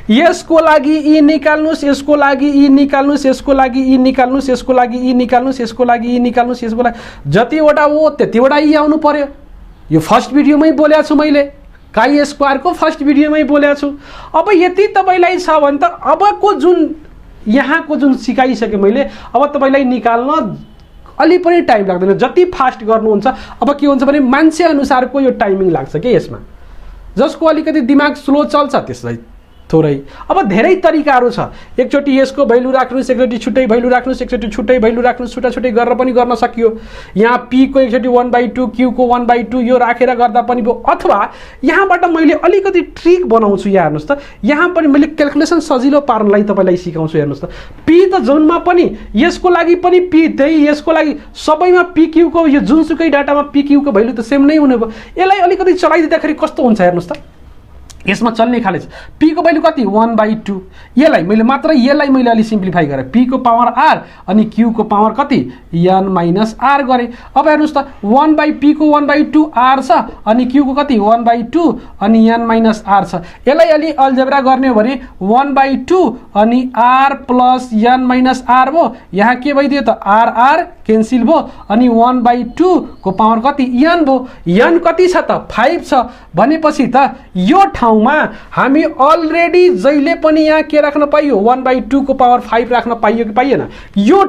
यसको लागि ई निकाल्नुस् यसको लागि ई निकाल्नुस् यसको लागि ई निकाल्नुस् यसको लागि ई निकाल्नुस् यसको लागि ई निकाल्नुस् यसको लागि जतिवटा हो त्यतिवटा ई आउनु पर्यो यो फर्स्ट भिडियोमै बोलेको छु मैले काई स्क्वायर को फर्स्ट भिडियोमै बोलेको छु अब यति तपाईलाई छ भने त अबको जुन यहाँको जुन सिकाइसके मैले अब तपाईलाई निकाल्न अलि पनि टाइम लाग्दैन जति फास्ट गर्नुहुन्छ अब के हुन्छ भने मान्छे अनुसारको यो टाइमिङ लाग्छ के यसमा जसको अलिकति दिमाग स्लो चल्छ त्यसलाई थोरै अब धेरै तरिकाहरू छ एकचोटी यसको भ्यालु राख्नुस् एकचोटी छुट्टै भ्यालु राख्नुस् एकचोटी छुट्टै भ्यालु राख्नुस् छुट्टै गरेर पनि गर्न सकियो यहाँ p को एकचोटी 1/2 q को 1/2 यो राखेर गर्दा पनि भयो अथवा यहाँबाट मैले अलिकति ट्रिक बनाउँछु यहाँ हेर्नुस् त यहाँ पनि मैले क्याल्कुलेसन सजिलो पार्नलाई तपाईलाई सिकाउँछु हेर्नुस् त p त जुनमा पनि यसको लागि पनि p त्यही यसको लागि सबैमा pq को यो जुनसुकै डाटामा pq को भ्यालु त सेम नै हुने भयो यसलाई अलिकति चलाइदिँदाखेरि कस्तो हुन्छ हेर्नुस् त यसमा चल्ने खाले छ। पी को भ्यालु कति 1/2। यसलाई मैले अलि सिम्प्लिफाई गरेँ। पी को पावर आर अनि क्यू को पावर कति n माइनस आर गरेँ। अब हेर्नुहोस् त 1/p को 1/2 आर छ अनि क्यू को कति 1/2 अनि n माइनस आर छ। यसलाई अलि अल्जेब्रा गर्ने हो भने 1/2 अनि r plus n minus r भयो। यहाँ के भइदियो त आर आर क्यान्सिल भयो अनि 1/2 को पावर कति n भयो। n कति छ त 5 छ भनेपछि त यो ठाउँमा हामी अलरेडी जहिले पनि यहाँ के राख्न पाइयो 1/2 को पावर 5 राख्न पाइयो कि पाइएन। यो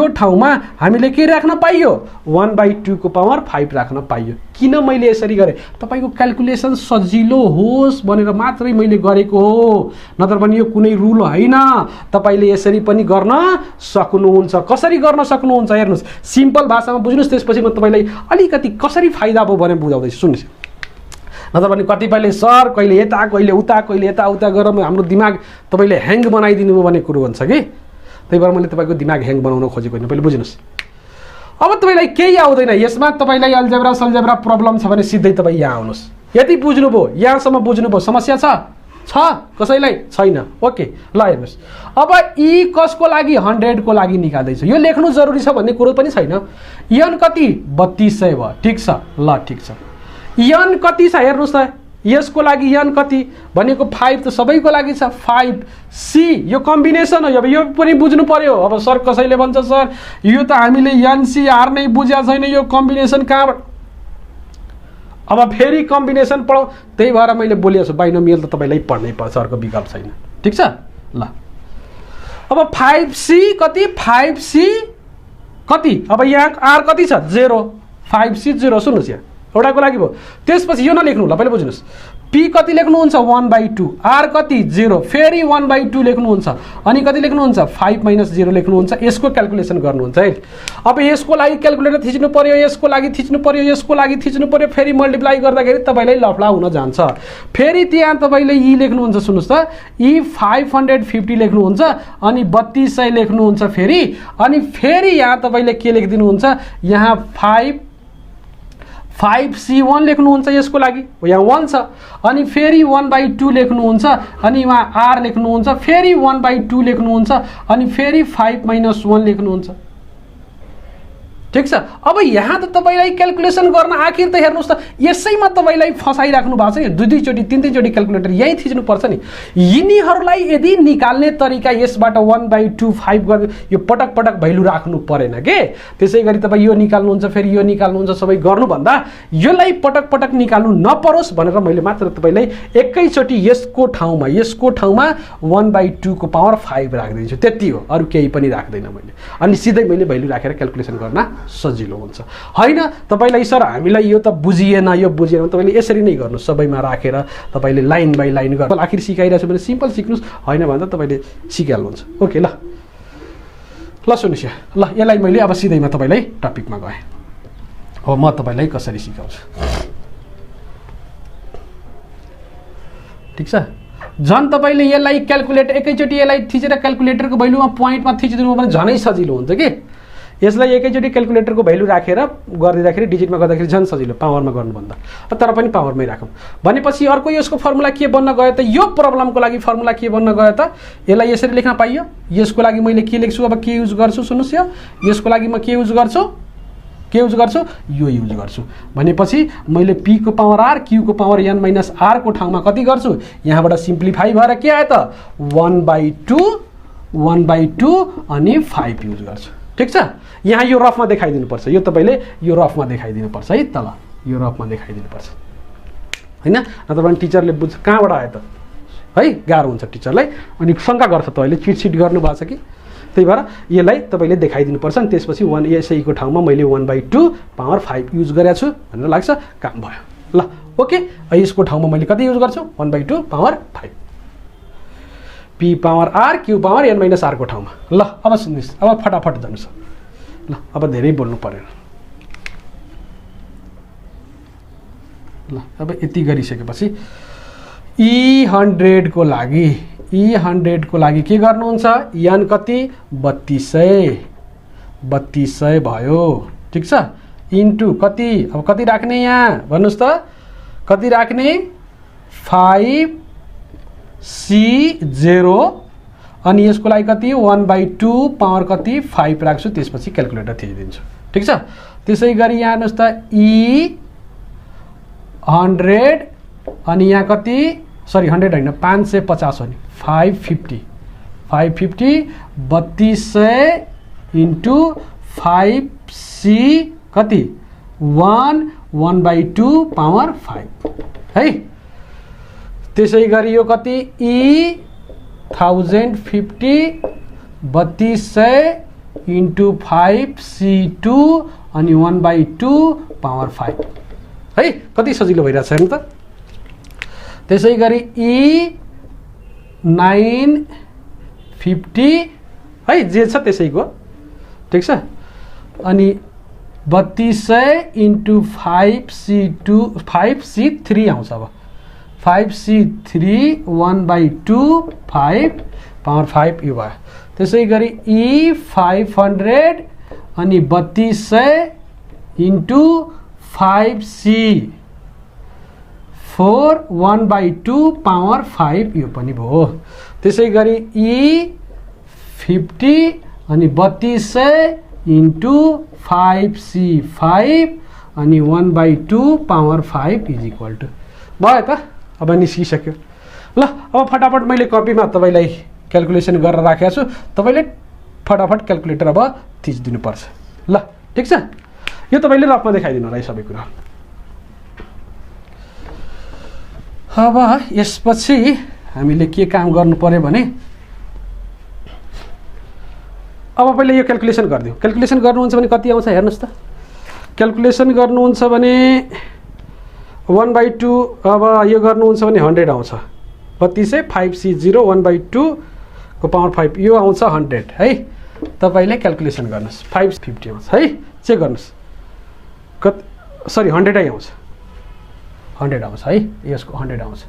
ठाउँमा हामीले के राख्न पाइयो 1/2 को पावर 5 राख्न पाइयो। किन मैले यसरी गरेँ तपाईको क्याल्कुलेसन सजिलो होस् भनेर मात्रै मैले गरेको हो, नत्र पनि यो कुनै रुल होइन। तपाईले यसरी पनि गर्न सक्नुहुन्छ। कसरी गर्न सक्नुहुन्छ हेर्नुस्, सिम्पल भाषामा बुझ्नुस्, त्यसपछि म तपाईलाई अलिकति कसरी फाइदा भयो भने बुझाउँदैछु। सुन्नुस्, नत्र भने कतिपयले सर कहिले यता कहिले उता गरेर हाम्रो दिमाग तपाईले ह्याङ बनाइदिनु भयो भन्ने कुरो हुन्छ कि, त्यही भएर मैले तपाईको दिमाग ह्याङ बनाउन खोजेको होइन। पहिले बुझ्नुस्, अब तपाईलाई केही आउँदैन यसमा, तपाईलाई अल्जेब्रा सल्जेब्रा प्रब्लम छ भने सिधै तपाई यहाँ आउनुस्। यति बुझ्नुभयो, यहाँसम्म बुझ्नुभयो, समस्या छ कसैलाई छैन? ओके ल हेर्नुस्, अब ई कसको लागि 100 को लागि निकाल्दैछु। यो लेख्नु जरुरी छ भन्ने कुरो पनि छैन। n कति 3200 भयो, ठिक छ ल, ठिक छ। n कति छ हेर्नुस् त, यसको लागि n कति भनेको 5 त सबैको लागि छ 5c। यो कम्बिनेसन हो, अब यो पनि बुझ्नु पर्यो। अब सर कसैले भन्छ सर यो त हामीले ncr नै बुझ्या छैन, यो कम्बिनेसन कहाँबाट? अब फेरि कम्बिनेसन पढाउ, त्यही भएर मैले बोलेको छु बाइनोमियल त तपाईलाई पढ्नै पर्छ, अर्को विकल्प छैन। ठिक छ ल। अब 5c कति 5c कति, अब यहाँ r कति छ 0, 5c 0। सुन्नुस्, यहाँ एउटाको लागि भयो। त्यसपछि यो नलेख्नु ल, पहिले बुझ्नुस्। p कति लेख्नुहुन्छ 1/2, r कति 0, फेरि 1/2 लेख्नुहुन्छ अनि कति लेख्नुहुन्छ 5 - 0 लेख्नुहुन्छ। यसको क्याल्कुलेसन गर्नुहुन्छ है। अब यसको लागि क्याल्कुलेटर थिच्नु पर्यो, यसको लागि थिच्नु पर्यो, यसको लागि थिच्नु पर्यो, फेरि मल्टिप्लाई गर्दाखेरि तपाईलाई लफडा हुन जान्छ। फेरि त्यहाँ तपाईले ई लेख्नुहुन्छ। सुन्नुस् त, ई 550 लेख्नुहुन्छ अनि 3200 लेख्नुहुन्छ फेरि, अनि फेरि यहाँ तपाईले के लेखिदिनुहुन्छ, यहाँ 5c1 लेख्नुहुन्छ यसको लागि, यहाँ 1 छ अनि फेरि 1/2 लेख्नुहुन्छ अनि वहाँ r लेख्नुहुन्छ, फेरि 1/2 लेख्नुहुन्छ अनि फेरि 5 - 1 लेख्नुहुन्छ। ठिक छ। अब यहाँ त तपाईलाई क्याल्कुलेसन गर्न आखिर त हेर्नुस् त, यसैमा तपाईलाई फसाइराख्नु भएको छ नि। दुई चोटि तीन चोटि क्याल्कुलेटर यही थिच्नु पर्छ नि। यिनीहरूलाई यदि निकाल्ने तरिका यसबाट 1/2 5 गर्दै यो पटक पटक भ्यालु राख्नु परेन के। त्यसै गरी तपाईँ यो निकाल्नुहुन्छ फेरि यो निकाल्नुहुन्छ, सबै गर्नुभन्दा यसलाई पटक पटक निकाल्नु नपरोस् भनेर मैले मात्र तपाईलाई एकैचोटि यसको ठाउँमा 1/2 को पावर 5 राख्दिन्छु, त्यति हो, अरू केही पनि राख्दैन मैले। अनि सिधै मैले भ्यालु राखेर क्याल्कुलेसन गर्न सजिलो हुन्छ हैन। तपाईलाई सर हामीलाई यो त बुझिएन, यो बुझिएन, तपाईले यसरी नै गर्नु, सबैमा राखेर तपाईले लाइन बाइ लाइन गर्नु। आखिर सिकाइरहेछु भने सिम्पल सिक्नुस्, हैन भन्दा तपाईले सिकिहाल्नुहुन्छ। ओके ल ल सुन्नुस् ल, यसलाई मैले अब सिधैमा तपाईलाई टपिकमा गएँ। अब म तपाईलाई कसरी सिकाउँछु, ठिक छ। झन् तपाईले यसलाई क्याल्कुलेटर एकैचोटि यसलाई थिचेर क्याल्कुलेटरको भ्यालुमा पोइन्टमा थिचिदिनु भने झनै सजिलो हुन्छ के। यसलाई एकैचोटि क्याल्कुलेटरको भ्यालु राखेर गरिदिँदाखेरि डिजिटमा गर्दाखेरि झन् सजिलो पावरमा गर्नुभन्दा, तर पनि पावरमै राखौँ भनेपछि अर्को यसको फर्मुला के बन्न गयो त, यो प्रब्लमको लागि फर्मुला के बन्न गयो त, यसलाई यसरी लेख्न पाइयो। यसको लागि मैले के लेख्छु, अब के युज गर्छु सुन्नुस्, यसको लागि म के युज गर्छु, यो युज गर्छु भनेपछि मैले p को पावर r q को पावर n - r को ठाउँमा कति गर्छु, यहाँबाट सिम्प्लिफाई भएर के आयो त 1/2 अनि 5 युज गर्छु। ठिक छ। यहाँ यो रफमा देखाइदिनु पर्छ, यो तपाईले यो रफमा देखाइदिनु पर्छ है, तल यो रफमा देखाइदिनु पर्छ हैन, नत्र भने टिचरले बुझ्छ कहाँबाट आयो त है, गाह्रो हुन्छ टिचरलाई अनि शंका गर्छ तपाईले चिट सिट गर्नु भएको छ कि। त्यही भएर यसलाई तपाईले देखाइदिनु पर्छ। अनि त्यसपछि 1 यसै को ठाउँमा मैले 1/2 पावर 5 युज गरेको छु भनेर लाग्छ, काम भयो ल। ओके, यसको ठाउँमा मैले कति युज गर्छु 1/2 power 5, p power r q power n - r को ठाउँमा। ल अब सुन्नुस्, अब फटाफट जानुस् ल, अब धेरै बोल्नु परेन ल। अब यति गरिसकेपछि e100 को लागि के गर्नुहुन्छ, n कति 3200 भयो, ठिक छ, इन्टु कति, अब कति राख्ने यहाँ भन्नुस् त, कति राख्ने 5C0 अनि यसको लागि कति 1/2 पावर कति 5 राख्छु, त्यसपछि क्याल्कुलेटर थिचिदिन्छु। ठिक छ। त्यसै गरी यहाँ हेर्नुहोस् त E100 अनि यहाँ कति 100 होइन 550 हो नि 550 3200 इन्टु 5C कति 1/2 पावर 5 है। त्यसै गरी यो कति E1050 3200 इन्टु 5C2 अनि 1/2 पावर 5 है। कति सजिलो भइरहेछ हेर्नु त। त्यसै गरी E950 है जे छ त्यसैको। ठिक छ। अनि 3200 इन्टु 5C3 आउँछ अब 5C3 1/2 5 पावर 5 यो भयो। त्यसै गरी E500 अनि 3200 इन्टु 5C4 1/2 पावर 5 यो पनि भयो। त्यसै गरी E50 अनि 3200 इन्टु 5C5 अनि 1/2 पावर 5 इज इक्वल टु भयो त। अब निस्किसक्यो। ल अब फटाफट मैले कपीमा तपाईलाई क्याल्कुलेसन गरेर राखेको छु, तपाईले फटाफट क्याल्कुलेटर अब थिचिदिनुपर्छ। ल ठिक छ। यो तपाईले रफमा देखाइदिनु होला सबै कुरा। अब यसपछि हामीले के काम गर्नु पर्यो भने अब पहिले यो क्याल्कुलेसन गरिदिउँ। क्याल्कुलेसन गर्नुहुन्छ भने कति आउँछ हेर्नुहोस् त। क्याल्कुलेसन गर्नुहुन्छ भने 1/2 अब यो गर्नुहुन्छ भने 100 आउँछ। 3200 5C0 1/2 को पावर 5 यो आउँछ 100 है। तपाईले क्याल्कुलेसन गर्नुस् 550 आउँछ है। चेक गर्नुस् कति 100 आउँछ 100 आउँछ है। यसको 100 आउँछ।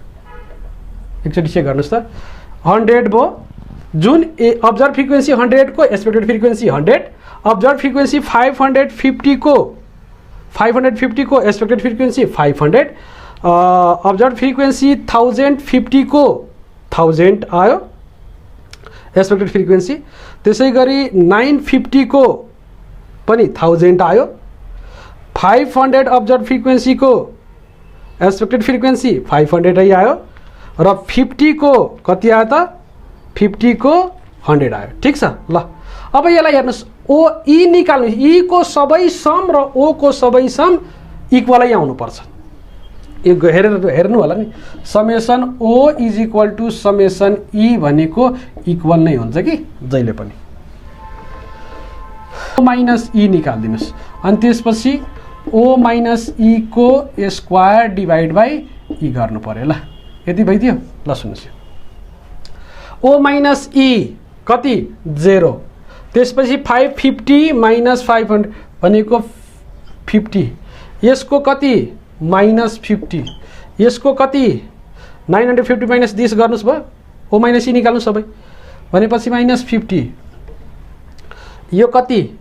एकचोटि चेक गर्नुस् त 100 भयो। जुन अब्जर्भ फ्रिक्वेन्सी 100 को एक्सपेक्टेड फ्रिक्वेन्सी 100 अब्जर्भ फ्रिक्वेन्सी 550 को एक्सपेक्टेड फ्रिक्वेन्सी 500 अब्जर्भ फ्रिक्वेन्सी 1050 को 1000 आयो एक्सपेक्टेड फ्रिक्वेन्सी। त्यसै गरी 950 को पनि 1000 आयो। 500 अब्जर्भ फ्रिक्वेन्सी को एक्सपेक्टेड फ्रिक्वेन्सी 500 आयो र 50 को कति आयो त 50 को 100 आयो। ठिक छ। ल अब यसलाई हेर्नुस् ओ ई निकाल्नु। ई को सबै सम र ओ को सबै सम इक्वलै आउनुपर्छ। यो हेर्नु होला नि summation O is equal to summation E भनेको इक्वल नै हुन्छ कि जहिले पनि। ओ माइनस ई निकाल्दिनुस् अनि त्यसपछि ओ माइनस ई को स्क्वायर डिभाइड बाई ई गर्नु पर्यो। ल यति भइदियो। ल सुन्नुहोस् ओ माइनस ई कति 0 त्यसपछि 550 माइनस 500 भनेको 50 यसको कति माइनस 50 यसको कति 950 माइनस 10 गर्नुस् भयो। ओ माइनस ई निकाल्नु सबै भनेपछि माइनस 50 यो कति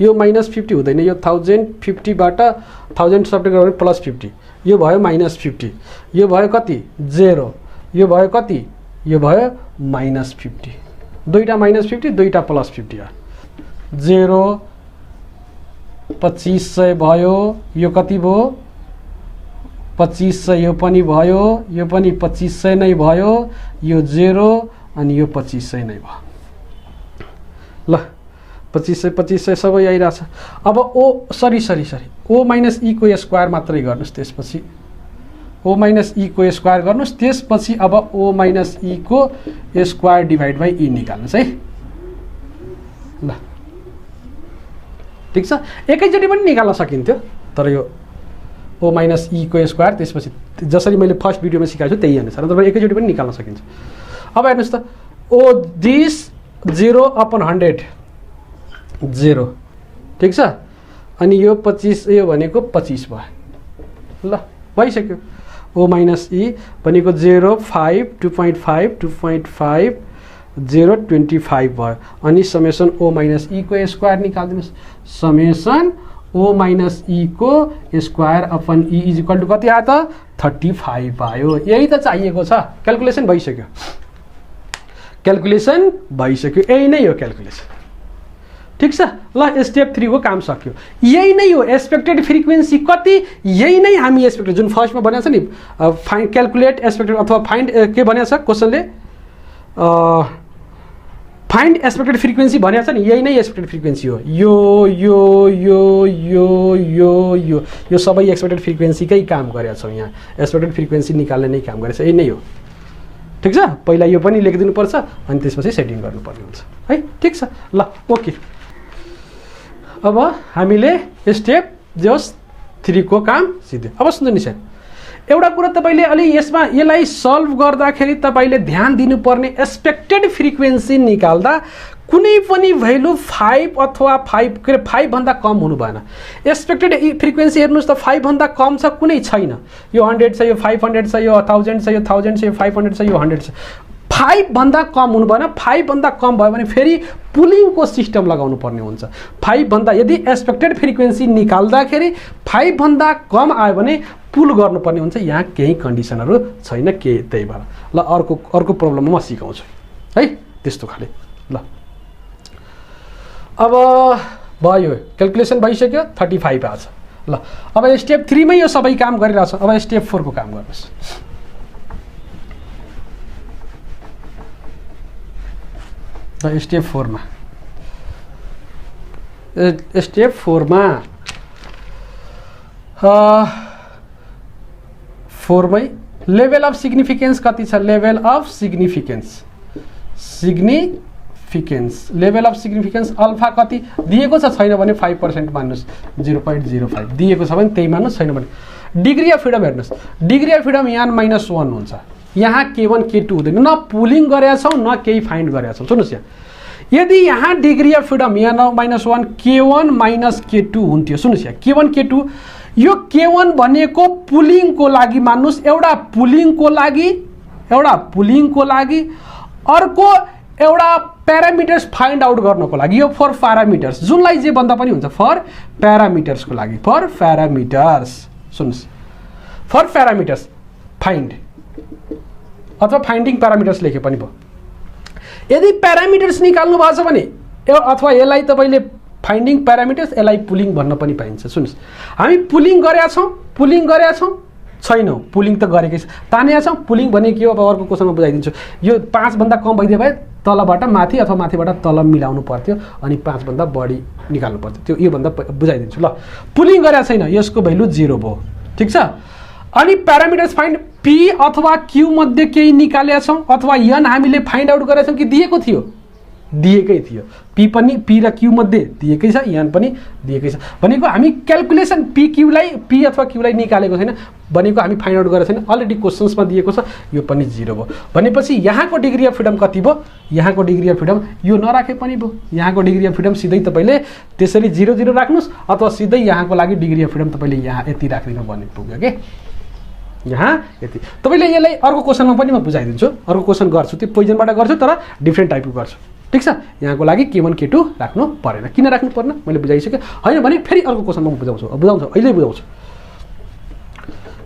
यो माइनस 50 हुँदैन। यो 1050 बाट 1000 सब्ट्रेक्ट गर्नु प्लस 50 यो भयो माइनस 50 यो भयो कति 0 यो भयो कति यो भयो माइनस 50 दुईटा माइनस 50 दुईटा प्लस 50 0 2500 भयो। यो कति भयो 2500 यो पनि भयो यो पनि 2500 नै भयो यो 0 अनि यो 2500 नै भयो। ल 2500 सबै आइरहेछ। अब ओ सरी ओ माइनस ई को स्क्वायर मात्रै गर्नुस्। त्यसपछि ओ माइनस ई को स्क्वायर गर्नुस्। त्यसपछि अब ओ माइनस ई को स्क्वायर डिभाइड बाई ई निकाल्नुस् है। ल ठिक छ। एकैचोटि पनि निकाल्न सकिन्थ्यो तर यो ओ माइनस ई को स्क्वायर त्यसपछि जसरी मैले फर्स्ट भिडियोमा सिकाएको छु त्यही अनुसार तपाईँ एकैचोटि पनि निकाल्न सकिन्छ। अब हेर्नुहोस् त ओ दिस 0/100 0 ठिक छ। अनि यो 25 यो भनेको 25 भयो। ल भइसक्यो। ओ माइनस ई भनेको 0 5 2.5 2.5 0 25 भयो। अनि समेसन ओ माइनस ई को स्क्वायर निकाल्दिनुहोस्। समेसन ओ माइनस ई को square upon E is equal to कति आयो त 35 आयो। यही त चाहिएको छ। क्याल्कुलेसन भइसक्यो, क्याल्कुलेसन भइसक्यो, यही नै हो क्याल्कुलेसन। ठिक छ ल, स्टेप 3 को काम सक्यो। यही नै हो एक्सपेक्टेड फ्रिक्वेन्सी कति, यही नै हामी एक्सपेक्टेड जुन फर्स्टमा भनेको छ नि फाइन्ड क्याल्कुलेट एक्सपेक्टेड अथवा फाइन्ड के भनेको छ क्वेसनले फाइन्ड एक्सपेक्टेड फ्रिक्वेन्सी भनेको छ नि, यही नै एक्सपेक्टेड फ्रिक्वेन्सी हो। यो यो यो यो यो यो यो सबै एक्सपेक्टेड फ्रिक्वेन्सीकै काम गरेका छौँ। यहाँ एक्सपेक्टेड फ्रिक्वेन्सी निकाल्ने नै काम गरेको छ, यही नै हो। ठिक छ, पहिला यो पनि लेखिदिनुपर्छ अनि त्यसपछि सेटिङ गर्नुपर्ने हुन्छ है। ठिक छ ल, ओके। अब हामीले स्टेप जस 3 को काम सिधै। अब सुन्नुहोस् है, एउटा कुरा तपाईले अलि यसमा यसलाई सल्भ गर्दाखेरि तपाईले ध्यान दिनुपर्ने एक्सपेक्टेड फ्रिक्वेन्सी निकाल्दा कुनै पनि भ्यालु 5 अथवा 5 भन्दा कम हुनु भएन। एक्सपेक्टेड फ्रिक्वेन्सी हेर्नुस् त 5 भन्दा कम छ कुनै छैन। यो 100 छ, यो 500 छ, यो 1000 छ, यो 1000 छ, यो 500 छ, यो 100 छ। 5 भन्दा कम हुनु भएन। 5 भन्दा कम भयो भने फेरि पुलिङको सिस्टम लगाउनु पर्ने हुन्छ। 5 भन्दा यदि एक्सपेक्टेड फ्रिक्वेन्सी निकाल्दाखेरि 5 भन्दा कम आयो भने पुल गर्नुपर्ने हुन्छ। यहाँ केही कन्डिसनहरू छैन के, त्यही भएर ल अर्को प्रब्लममा म सिकाउँछु है, त्यस्तो खाले। ल अब भयो, क्याल्कुलेसन भइसक्यो, 35 आछ। ल अब स्टेप 3 मै यो सबै काम गरिरहेछ। अब स्टेप 4 को काम गर्नुहोस्। स्टेप 4 मा स्टेप 4 मा 4 मै लेभल अफ सिग्निफिकेन्स कति छ? Level of significance level of significance alpha कति दिएको छ? छैन भने 5% मान्नुहोस्, 0.05 दिएको छ भने त्यही मान्नुहोस्, छैन भने डिग्री अफ फ्रिडम हेर्नुहोस्। डिग्री अफ फ्रिडम यहाँ -1 हुन्छ। यहाँ K1 K2 हुँदैन, न पुलिङ गरेका छौँ न केही फाइन्ड गरेका छौँ। सुन्नुहोस् यहाँ, यदि यहाँ डिग्री अफ फ्रिडम यहाँ -1 K1 - K2 हुन्थ्यो। सुन्नुहोस् यहाँ K1 K2, यो K1 भनेको पुलिङको लागि मान्नुहोस्, एउटा पुलिङको लागि अर्को एउटा प्यारामिटर्स फाइन्ड आउट गर्नको लागि। यो फर प्यारामिटर्स जुनलाई जे भन्दा पनि हुन्छ, फर प्यारामिटर्सको लागि, फर प्यारामिटर्स। सुन्नुहोस्, फर प्यारामिटर्स फाइन्ड अथवा फाइन्डिङ प्यारामिटर्स लेखे पनि भयो। यदि प्यारामिटर्स निकाल्नु भएको छ भने अथवा यसलाई तपाईले फाइन्डिङ प्यारामिटर्स, यसलाई पुलिङ भन्न पनि पाइन्छ। सुन्नुहोस्, हामी पुलिङ गरेका छौँ छैनौँ, पुलिङ त गरेकै छ, तानेका छौँ। पुलिङ भने के हो अब अर्को क्वेसनमा बुझाइदिन्छु। यो 5 भन्दा कम भइदियो भए तलबाट माथि अथवा माथिबाट तल मिलाउनु पर्थ्यो अनि 5 भन्दा बढी निकाल्नु पर्थ्यो। त्यो यो भन्दा बुझाइदिन्छु। ल पुलिङ गरेका छैन, यसको भ्यालु 0 भयो। ठिक छ, अनि प्यारामिटर्स फाइन्ड P अथवा Q मध्ये केही निकालेका छौँ अथवा N हामीले फाइन्ड आउट गरेका छौँ कि दिएको थियो? दिएकै थियो। P र Q मध्ये दिएकै छ, N पनि दिएकै छ। भनेको हामी क्याल्कुलेसन P अथवा Q लाई निकालेको छैन, भनेको हामी फाइन्ड आउट गरेको छैन। अलरेडी क्वेसन्समा दिएको छ, यो पनि 0 भयो। भनेपछि यहाँको डिग्री अफ फ्रिडम कति भयो? यहाँको डिग्री अफ फ्रिडम यो नराखे पनि भयो। यहाँको डिग्री अफ फ्रिडम सिधै तपाईले त्यसरी 0 राख्नुहोस् अथवा सिधै यहाँको लागि डिग्री अफ फ्रिडम तपाईले यहाँ यति राखिदिनु भन्ने पुग्यो के, यहाँ यति। तपाईले यसलाई अर्को क्वेसनमा पनि म बुझाइदिन्छु। अर्को क्वेसन गर्छु, त्यो पोइजनबाट गर्छु तर डिफ्रेन्ट टाइपको गर्छु। ठिक छ, यहाँको लागि K1 K2 राख्नु परेन। किन राख्नु पर्न मैले बुझाइसकेँ। होइन भने फेरि अर्को क्वेसनमा म बुझाउँछु, अहिले बुझाउँछु।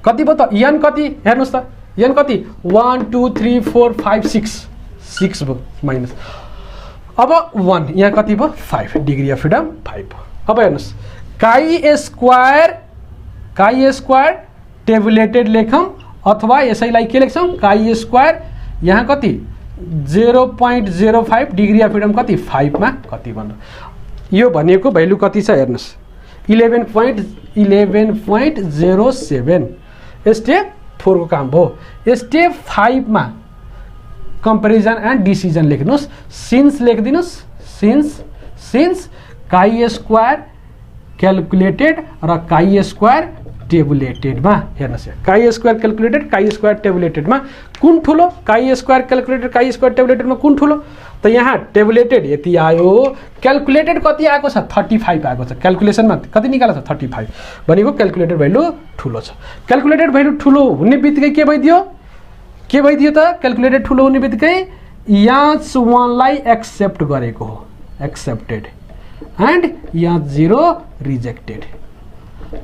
कति भयो त? N कति हेर्नुहोस् त, N कति? 1 2 3 4 5 6 भयो माइनस। अब 1 यहाँ कति भयो? 5। डिग्री अफ फ्रिडम 5 भयो। अब हेर्नुहोस्, काई स्क्वायर टेबुलेटेड लेखौँ अथवा यसैलाई के लेख्छौँ? काई स्क्वायर यहाँ कति? 0.05 डिग्री अफ फ्रिडम कति? 5 मा कति भन्नु? यो भनेको भ्यालु कति छ हेर्नुहोस्, 11.07। स्टेप 4 को काम भयो। स्टेप 5 मा कम्पेरिजन एन्ड डिसिजन लेख्नुहोस्। Since लेखिदिनुहोस्, since chi square calculated र काई स्क्वायर टेबुलेटेडमा हेर्नुहोस्, chi square calculated chi square टेबुलेटेडमा कुन ठुलो? Chi square calculated chi square टेबुलेटेडमा कुन ठुलो? त यहाँ टेबुलेटेड यति आयो, क्याल्कुलेटेड कति आएको छ? 35 आएको छ। क्याल्कुलेसनमा कति निकालेको छ? 35 भनेको क्याल्कुलेटेड भ्यालु ठुलो छ। क्याल्कुलेटेड भ्यालु ठुलो हुने बित्तिकै के भइदियो त? क्याल्कुलेटेड ठुलो हुने बित्तिकै यहाँ 1 लाई एक्सेप्ट गरेको हो, एक्सेप्टेड, एन्ड यहाँ 0 रिजेक्टेड।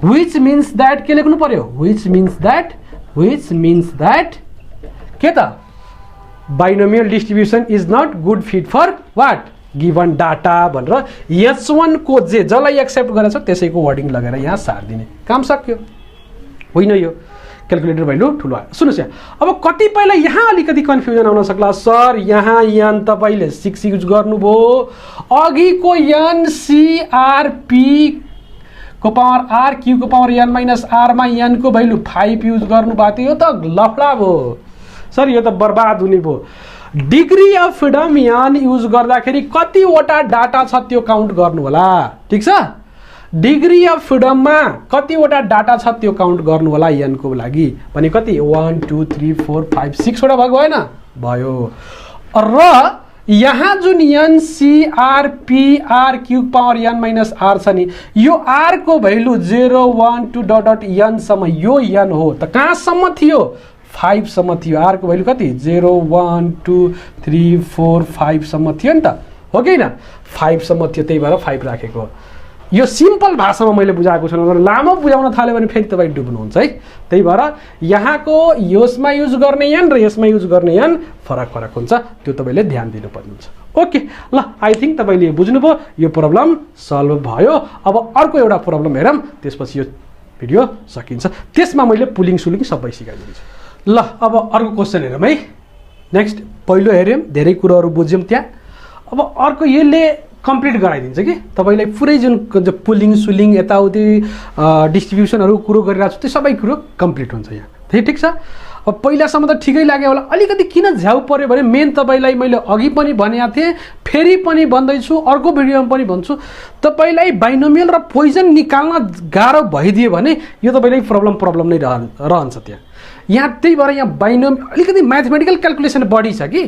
Which means that के लेख्नु पर्यो? Which means that which means that के त binomial distribution is not good fit for what given data भनेर H1 को जसलाई एक्सेप्ट गरेछ त्यसैको वर्डिङ लगेर यहाँ सार्दिने काम सक्यो होइन यो क्याल्कुलेटर भ्यालु ठुलो आयो सुन्नुहोस् यहाँ अब कतिपयलाई यहाँ अलिकति कन्फ्युजन आउन सक्ला सर यहाँ यन तपाईँले 6 युज गर्नुभयो अघिको NCRP को पावर R Q को पावर N माइनस R मा N को भ्यालु 5 युज गर्नुभएको थियो यो त लफडा भयो सर यो त बर्बाद हुने भयो डिग्री अफ फ्रिडम यान युज गर्दाखेरि कतिवटा डाटा छ त्यो काउन्ट गर्नु होला ठीक छ डिग्री अफ फ्रिडममा कतिवटा डाटा छ त्यो काउन्ट गर्नु होला n को लागि भने कति 1 2 3 4 5 6 वटा भएको हैन भयो र यहाँ जुन NCRP R cube power n minus R छ नि यो R को भ्यालु 0 1 2 डट डट n सम्म यो n हो त कहाँसम्म थियो 5 सम्म थियो R को भ्यालु कति 0 1 2 3 4 5 सम्म थियो नि त हो कि हैन 5 सम्म थियो त्यही भएर 5 राखेको यो सिम्पल भाषामा मैले बुझाएको छु लामो बुझाउन थाल्यो भने फेरि तपाईँ डुब्नुहुन्छ है त्यही भएर यहाँको यसमा युज गर्ने n र यसमा युज गर्ने n फरक फरक हुन्छ त्यो तपाईले ध्यान दिनुपर्ने हुन्छ ओके ल आई थिंक तपाईले बुझ्नुभयो यो प्रब्लम सल्भ भयो अब अर्को एउटा प्रब्लम हेरौँ त्यसपछि यो भिडियो सकिन्छ त्यसमा मैले पुलिङ सुलिङ सबै सिकाइदिन्छु ल अब अर्को क्वेशन हेरौँ है नेक्स्ट पहिलो हेर्यौं धेरै कुराहरु बुझ्यौं त्यहाँ अब अर्को यसले कम्प्लिट गराइदिन्छ कि तपाईलाई पुरै जुन पुलिङ सुलिङ यताउति डिस्ट्रिब्युसनहरु कुरो गरिरहेको छु त्यो सबै कुरो कम्प्लिट हुन्छ यहाँ ठीक छ अब पहिलासम्म त ठिकै लाग्यो होला अलिकति किन झ्याउ पर्यो भने मेन तपाईलाई मैले अघि पनि भनेको थिएँ फेरि पनि भन्दै छु अर्को भिडियोमा पनि भन्छु तपाईलाई बाइनोमियल र पोइजन निकाल्न गाह्रो भइदियो भने यो तपाईलाई प्रब्लम नै रहन्छ त्यहाँ यहाँ त्यही भएर यहाँ बाइनोमियल अलिकति म्याथमेटिकल क्याल्कुलेसन बढी छ कि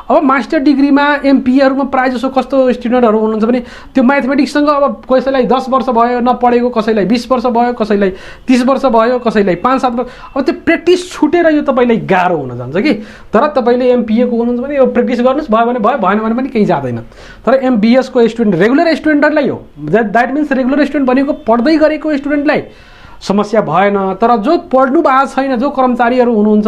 अब मास्टर डिग्रीमा एमपीहरुमा प्राय जसो कस्तो स्टुडेन्टहरु हुनुहुन्छ भने त्यो म्याथमेटिक्ससँग अब कसैलाई 10 वर्ष भयो नपढेको कसैलाई 20 वर्ष भयो कसैलाई 30 वर्ष भयो कसैलाई 5-7 वर्ष अब त्यो प्र्याक्टिस छुटेर यो तपाईलाई गाह्रो हुन जान्छ कि तर तपाईले एमपीए को हुनुहुन्छ भने यो प्र्याक्टिस गर्नुस् भयो भने भयो भएन भने पनि केही जादैन तर एमबीएस को स्टुडेन्ट रेगुलर स्टुडेन्टहरुलाई हो दैट मिन्स रेगुलर स्टुडेन्ट भनेको पढ्दै गरेको स्टुडेन्टलाई समस्या भएन तर जो पढ्नु भएको छैन जो कर्मचारीहरु हुनुहुन्छ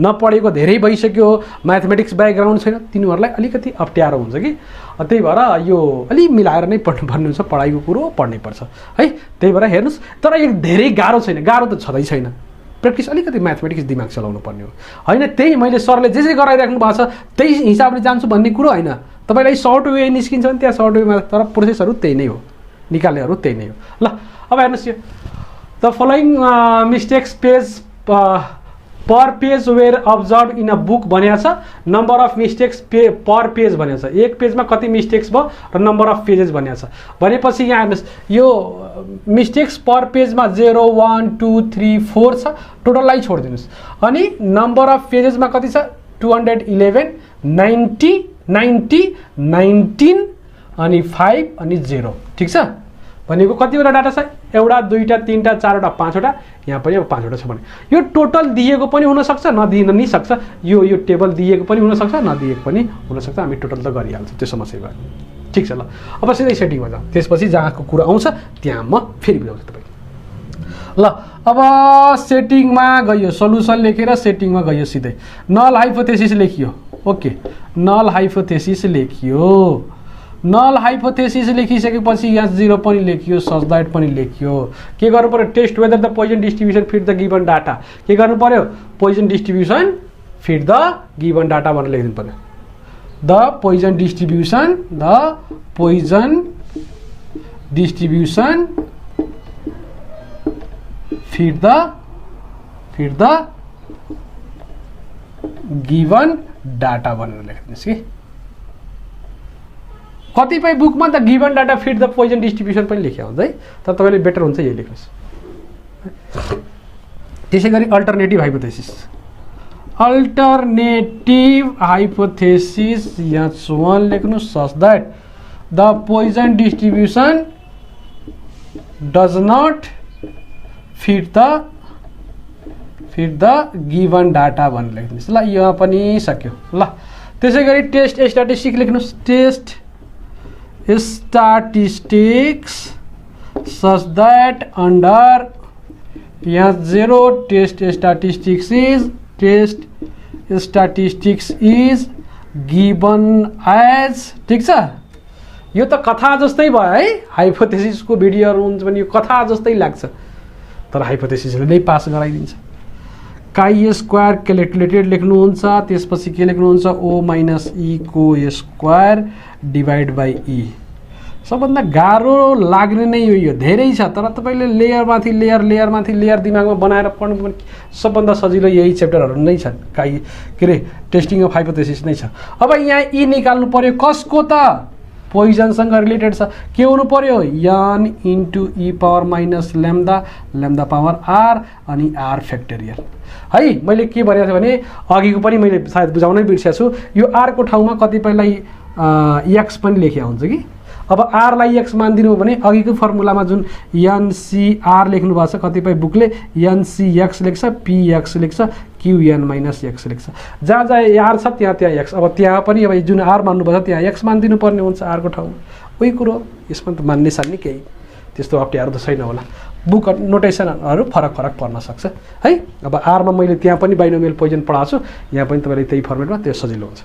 नपढेको धेरै भइसक्यो म्याथमेटिक्स ब्याकग्राउन्ड छैन तिनीहरुलाई अलिकति अप्ठ्यारो हुन्छ कि त्यही भएर यो अलि मिलाएर नै पढ्नु पर्ने हुन्छ पढाइको कुरो पढ्नै पर्छ है त्यही भएर हेर्नुस् तर यो धेरै गाह्रो छैन गाह्रो त छदै छैन प्र्याक्टिस अलिकति म्याथमेटिक्स दिमाग चलाउनु पर्ने हो हैन त्यही मैले सरले जे गराइराख्नु भएको छ त्यही हिसाबले जान्छु भन्ने कुरो हैन तपाईलाई सर्ट वे निस्किन्छ भने त्यहाँ सर्ट वेमा तर प्रोसेसहरु त्यही नै हो निकाल्नेहरु त्यही नै हो ल अब हेर्नुस् यो The following mistakes per page were observed in a book भनेको छ number of mistakes per page भनेको छ एक पेजमा कति मिस्टेक्स भयो र number of pages भनेको छ भनेपछि यहाँ हेर्नुस् यो मिस्टेक्स पर पेजमा 0 1 2 3 4 छ टोटललाई छोड्दिनुस् अनि number of pages मा कति छ 211 90 90 19 अनि 5 अनि 0 ठीक छ भनेको कतिवटा डाटा छ एउटा दुईटा तीनटा चारवटा पाँचवटा यहाँ पनि अब पाँचवटा छ भने यो टोटल दिएको पनि हुन सक्छ नदिन नि सक्छ यो टेबल दिएको पनि हुन सक्छ नदिएको पनि हुन सक्छ हामी टोटल त गरिहाल्छौँ त्यो समस्या भयो ठीक छ ल अब सिधै सेटिङमा जाउँ त्यसपछि जहाँको कुरा आउँछ त्यहाँ म फेरि बुझाउँछु तपाईँ ल अब सेटिङमा गयो सल्युसन लेखेर सेटिङमा गयो सिधै नल हाइपोथेसिस लेखियो ओके नल हाइपोथेसिस लेखियो नल हाइपोथेसिस लेखिसकेपछि यहाँ 0 पनि लेखियो सच दैट पनि लेखियो के गर्नु पर्यो test whether the Poisson distribution fit the given data के गर्नु पर्यो Poisson distribution fit the given data भनेर लेखिदिनु पर्यो the Poisson distribution fit the given data भनेर लेखिदिनुस् कि कतिपय बुकमा त given data fit the Poisson distribution पनि लेख्या हुन्छ है तर तपाईले बेटर हुन्छ यही लेख्नुस् त्यसैगरी अल्टरनेटिभ हाइपोथेसिस H1 लेख्नुस् such that the Poisson distribution does not fit the given data भनेर लेख्नुस् ल यहाँ पनि सक्यो ल त्यसैगरी टेस्ट स्ट्याटिस्टिक्स लेख्नुस् test statistics such that under यहाँ 0 test statistics is given as, ठिक छ। यो त कथा जस्तै भयो है, हाइपोथेसिसको भिडियोहरू हुन्छ भने यो कथा जस्तै लाग्छ, तर हाइपोथेसिसले नै पास गराइदिन्छ। काई स्क्वायर क्यालकुलेटेड लेख्नुहुन्छ, त्यसपछि के लेख्नुहुन्छ, ओ माइनस ई को स्क्वायर डिभाइड बाई ई। सबभन्दा गाह्रो लाग्ने नै यो धेरै छ, तर तपाईँले लेयरमाथि लेयर दिमागमा बनाएर पढ्नु पनि सबभन्दा सजिलो यही च्याप्टरहरू नै छन्। के अरे टेस्टिङ अफ हाइपोथेसिस नै छ। अब यहाँ ई निकाल्नु पर्यो, कसको त, पोइजनसँग रिलेटेड छ। के हुनु पर्यो, n इन्टु ई power minus lambda power r अनि आर फ्याक्टोरियल है। मैले के भनेको थिएँ भने अघिको पनि मैले सायद बुझाउनै बिर्सेको छु, यो आरको ठाउँमा कतिपयलाई एक्स पनि लेखिया हुन्छ कि। अब आरलाई एक्स मानिदिनु हो भने अघिको फर्मुलामा जुन एनसीआर लेख्नु भएको छ, कतिपय बुकले एनसीएक्स लेख्छ, पीएक्स लेख्छ, क्युएन माइनस एक्स लेख्छ। जहाँ जहाँ आर छ त्यहाँ एक्स। अब त्यहाँ पनि अब जुन आर मान्नुपर्छ त्यहाँ एक्स मानिदिनु पर्ने हुन्छ आरको ठाउँमा। उही कुरो, यसमा त मान्ने सान्ने केही त्यस्तो अप्ठ्यारो त छैन होला। बुक नोटेसनहरू फरक पर्न सक्छ है। अब आरमा मैले त्यहाँ पनि बाइनोमियल पोइजन पढाएको छु, यहाँ पनि तपाईँले त्यही फर्मेटमा त्यो सजिलो हुन्छ।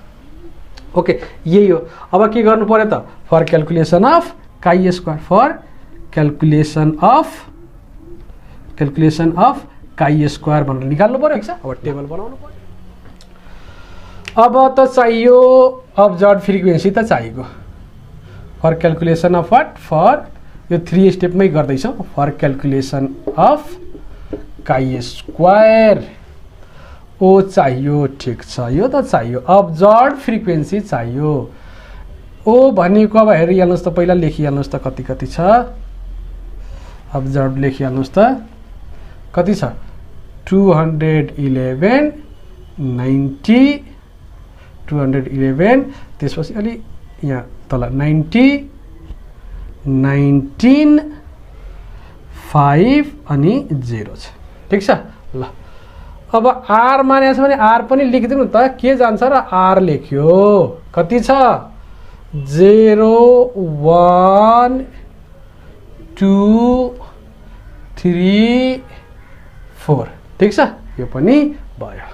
ओके, यही हो। अब के गर्नु पर्यो त, for calculation of chi square, for calculation of chi square भनेर निकाल्नु पर्यो। अब टेबल बनाउनु पर्यो। अब त चाहियो अब्जर्भ फ्रिक्वेन्सी त चाहिएको, for calculation of what, for यो 3 स्टेपमै गर्दैछौँ, for calculation of chi square O चाहियो, ठिक छ, यो त चाहियो। अब्जर्भ फ्रिक्वेन्सी चाहियो। ओ भनेको अब हेरिहाल्नुहोस् त, पहिला लेखिहाल्नुहोस् त कति छ, अब्जर्भ लेखिहाल्नुहोस् त कति छ, 211 90 211, त्यसपछि अलि यहाँ तल 90 19 5 अनि 0 छ, ठिक छ। ल अब आर मानेको छ भने आर पनि लेखिदिनु त, के जान्छ र आर लेख्यो, कति छ, 0 1 2 3 4, ठिक छ। यो पनि भयो,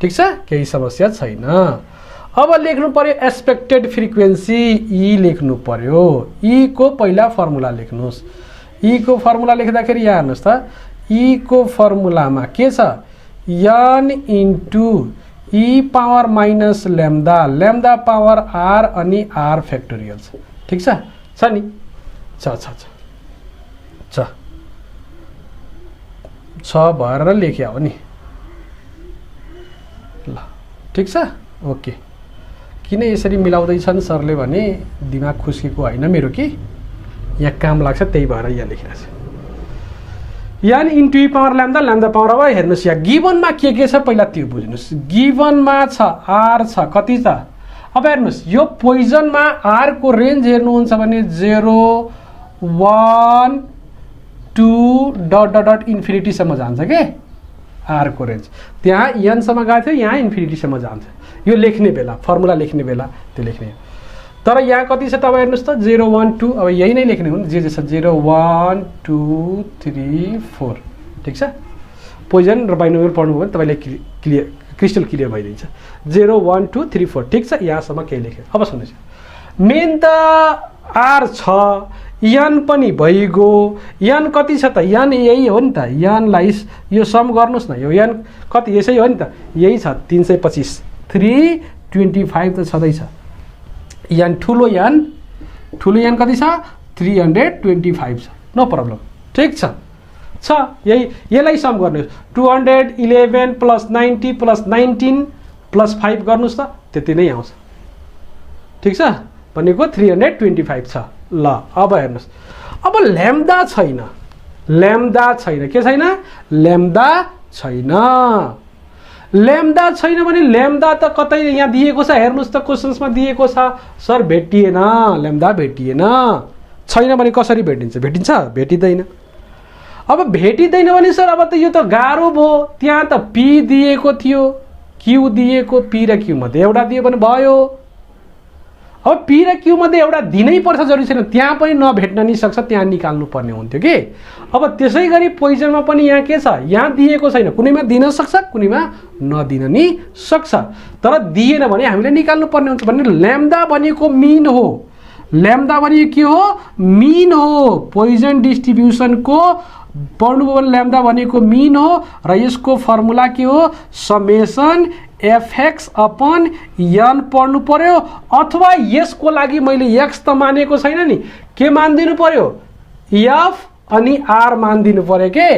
ठिक छ, केही समस्या छैन। अब लेख्नु पर्यो एक्सपेक्टेड फ्रिक्वेन्सी, ई लेख्नु पर्यो। ई को पहिला फर्मुला लेख्नुहोस्। ई को फर्मुला लेख्दाखेरि यहाँ हेर्नुहोस् त, ई को फर्मुलामा के छ, n इन्टु ई power minus lambda power r अनि आर फ्याक्टोरियल छ, ठिक छ नि, छ भएर लेख्या हो नि। ल ठिक छ, ओके। किन यसरी मिलाउँदैछन् सरले भने दिमाग खुस्केको होइन मेरो, कि यहाँ काम लाग्छ त्यही भएर यहाँ लेखिरहेको छ। यान इन्टु ई पावर ल्याम्दा पावर। अब हेर्नुहोस् यहाँ गिभनमा के छ पहिला त्यो बुझ्नुहोस्। गिभनमा छ आर छ, कति छ, अब हेर्नुहोस् यो पोइजनमा आर को रेन्ज हेर्नुहुन्छ भने 0 1 2 डट इन्फिनिटीसम्म जान्छ के आर को रेन्ज। त्यहाँ एनसम्म गएको थियो, यहाँ इन्फिनिटीसम्म जान्छ। यो लेख्ने बेला, फर्मुला लेख्ने बेला त्यो लेख्ने। तर यहाँ कति छ त, अब हेर्नुहोस् त 0 1 2, अब यही नै लेख्ने हो नि, जे छ 0 1 2 3 4, ठिक छ। पोइजन र बाइनोमियल पढ्नुभयो भने तपाईँलाई क्रिस्टल क्लियर भइदिन्छ। 0 1 2 3 4, ठिक छ, यहाँसम्म केही लेख्यो। अब सुन्नुहोस्, मेन त आर छ, यान पनि भइगयो। यान कति छ त, यान यही हो नि त, यानलाई यो सम गर्नुहोस् न, यो यान कति यसै हो नि त, यही छ 325, 325 त छँदैछ। यान ठुलो यान कति छ, 325 छ, नो प्रब्लम, ठिक छ। यही यसलाई सम गर्नुहोस्, 211 प्लस 90 प्लस 19 प्लस 5 गर्नुहोस् त, त्यति नै आउँछ, ठिक छ। भनेको 325 छ। ल अब हेर्नुहोस्, अब ल्याम्दा छैन, के छैन, ल्याम्दा छैन भने ल्याम्दा त कतै यहाँ दिएको छ, हेर्नुहोस् त क्वेसन्समा दिएको छ, सर भेटिएन, ल्याम्दा भेटिएन। छैन भने कसरी भेटिन्छ, भेटिँदैन। अब भेटिँदैन भने सर अब त यो त गाह्रो भयो, त्यहाँ त पी दिएको थियो, क्यू दिएको, पी र क्यू मध्ये एउटा दियो भने भयो। अब पी र क्यू मध्ये एउटा दिनै पर्छ जरुरी छैन, त्यहाँ पनि नभेट्न नि सक्छ, त्यहाँ निकाल्नु पर्ने हुन्थ्यो कि। अब त्यसै गरी पोजिसनमा पनि यहाँ के छ, यहाँ दिएको छैन, कुनैमा दिन सक्छ कुनैमा नदिन नि सक्छ, तर दिएन भने हामीले निकाल्नु पर्ने हुन्छ। भने ल्याम्डा भनेको मिन हो, ल्याम्डा भनेको के हो, मिन हो, पोइजन डिस्ट्रिब्युसनको पढ्नुभयो भने ल्याम्डा भनेको मिन हो र यसको फर्मुला के हो, समेसन एफएक्स अपन एन पढ्नु पर्यो। अथवा यसको लागि मैले एक्स त मानेको छैन नि, के मानिदिनु पर्यो, एफ अनि आर मानिदिनु पर्यो के,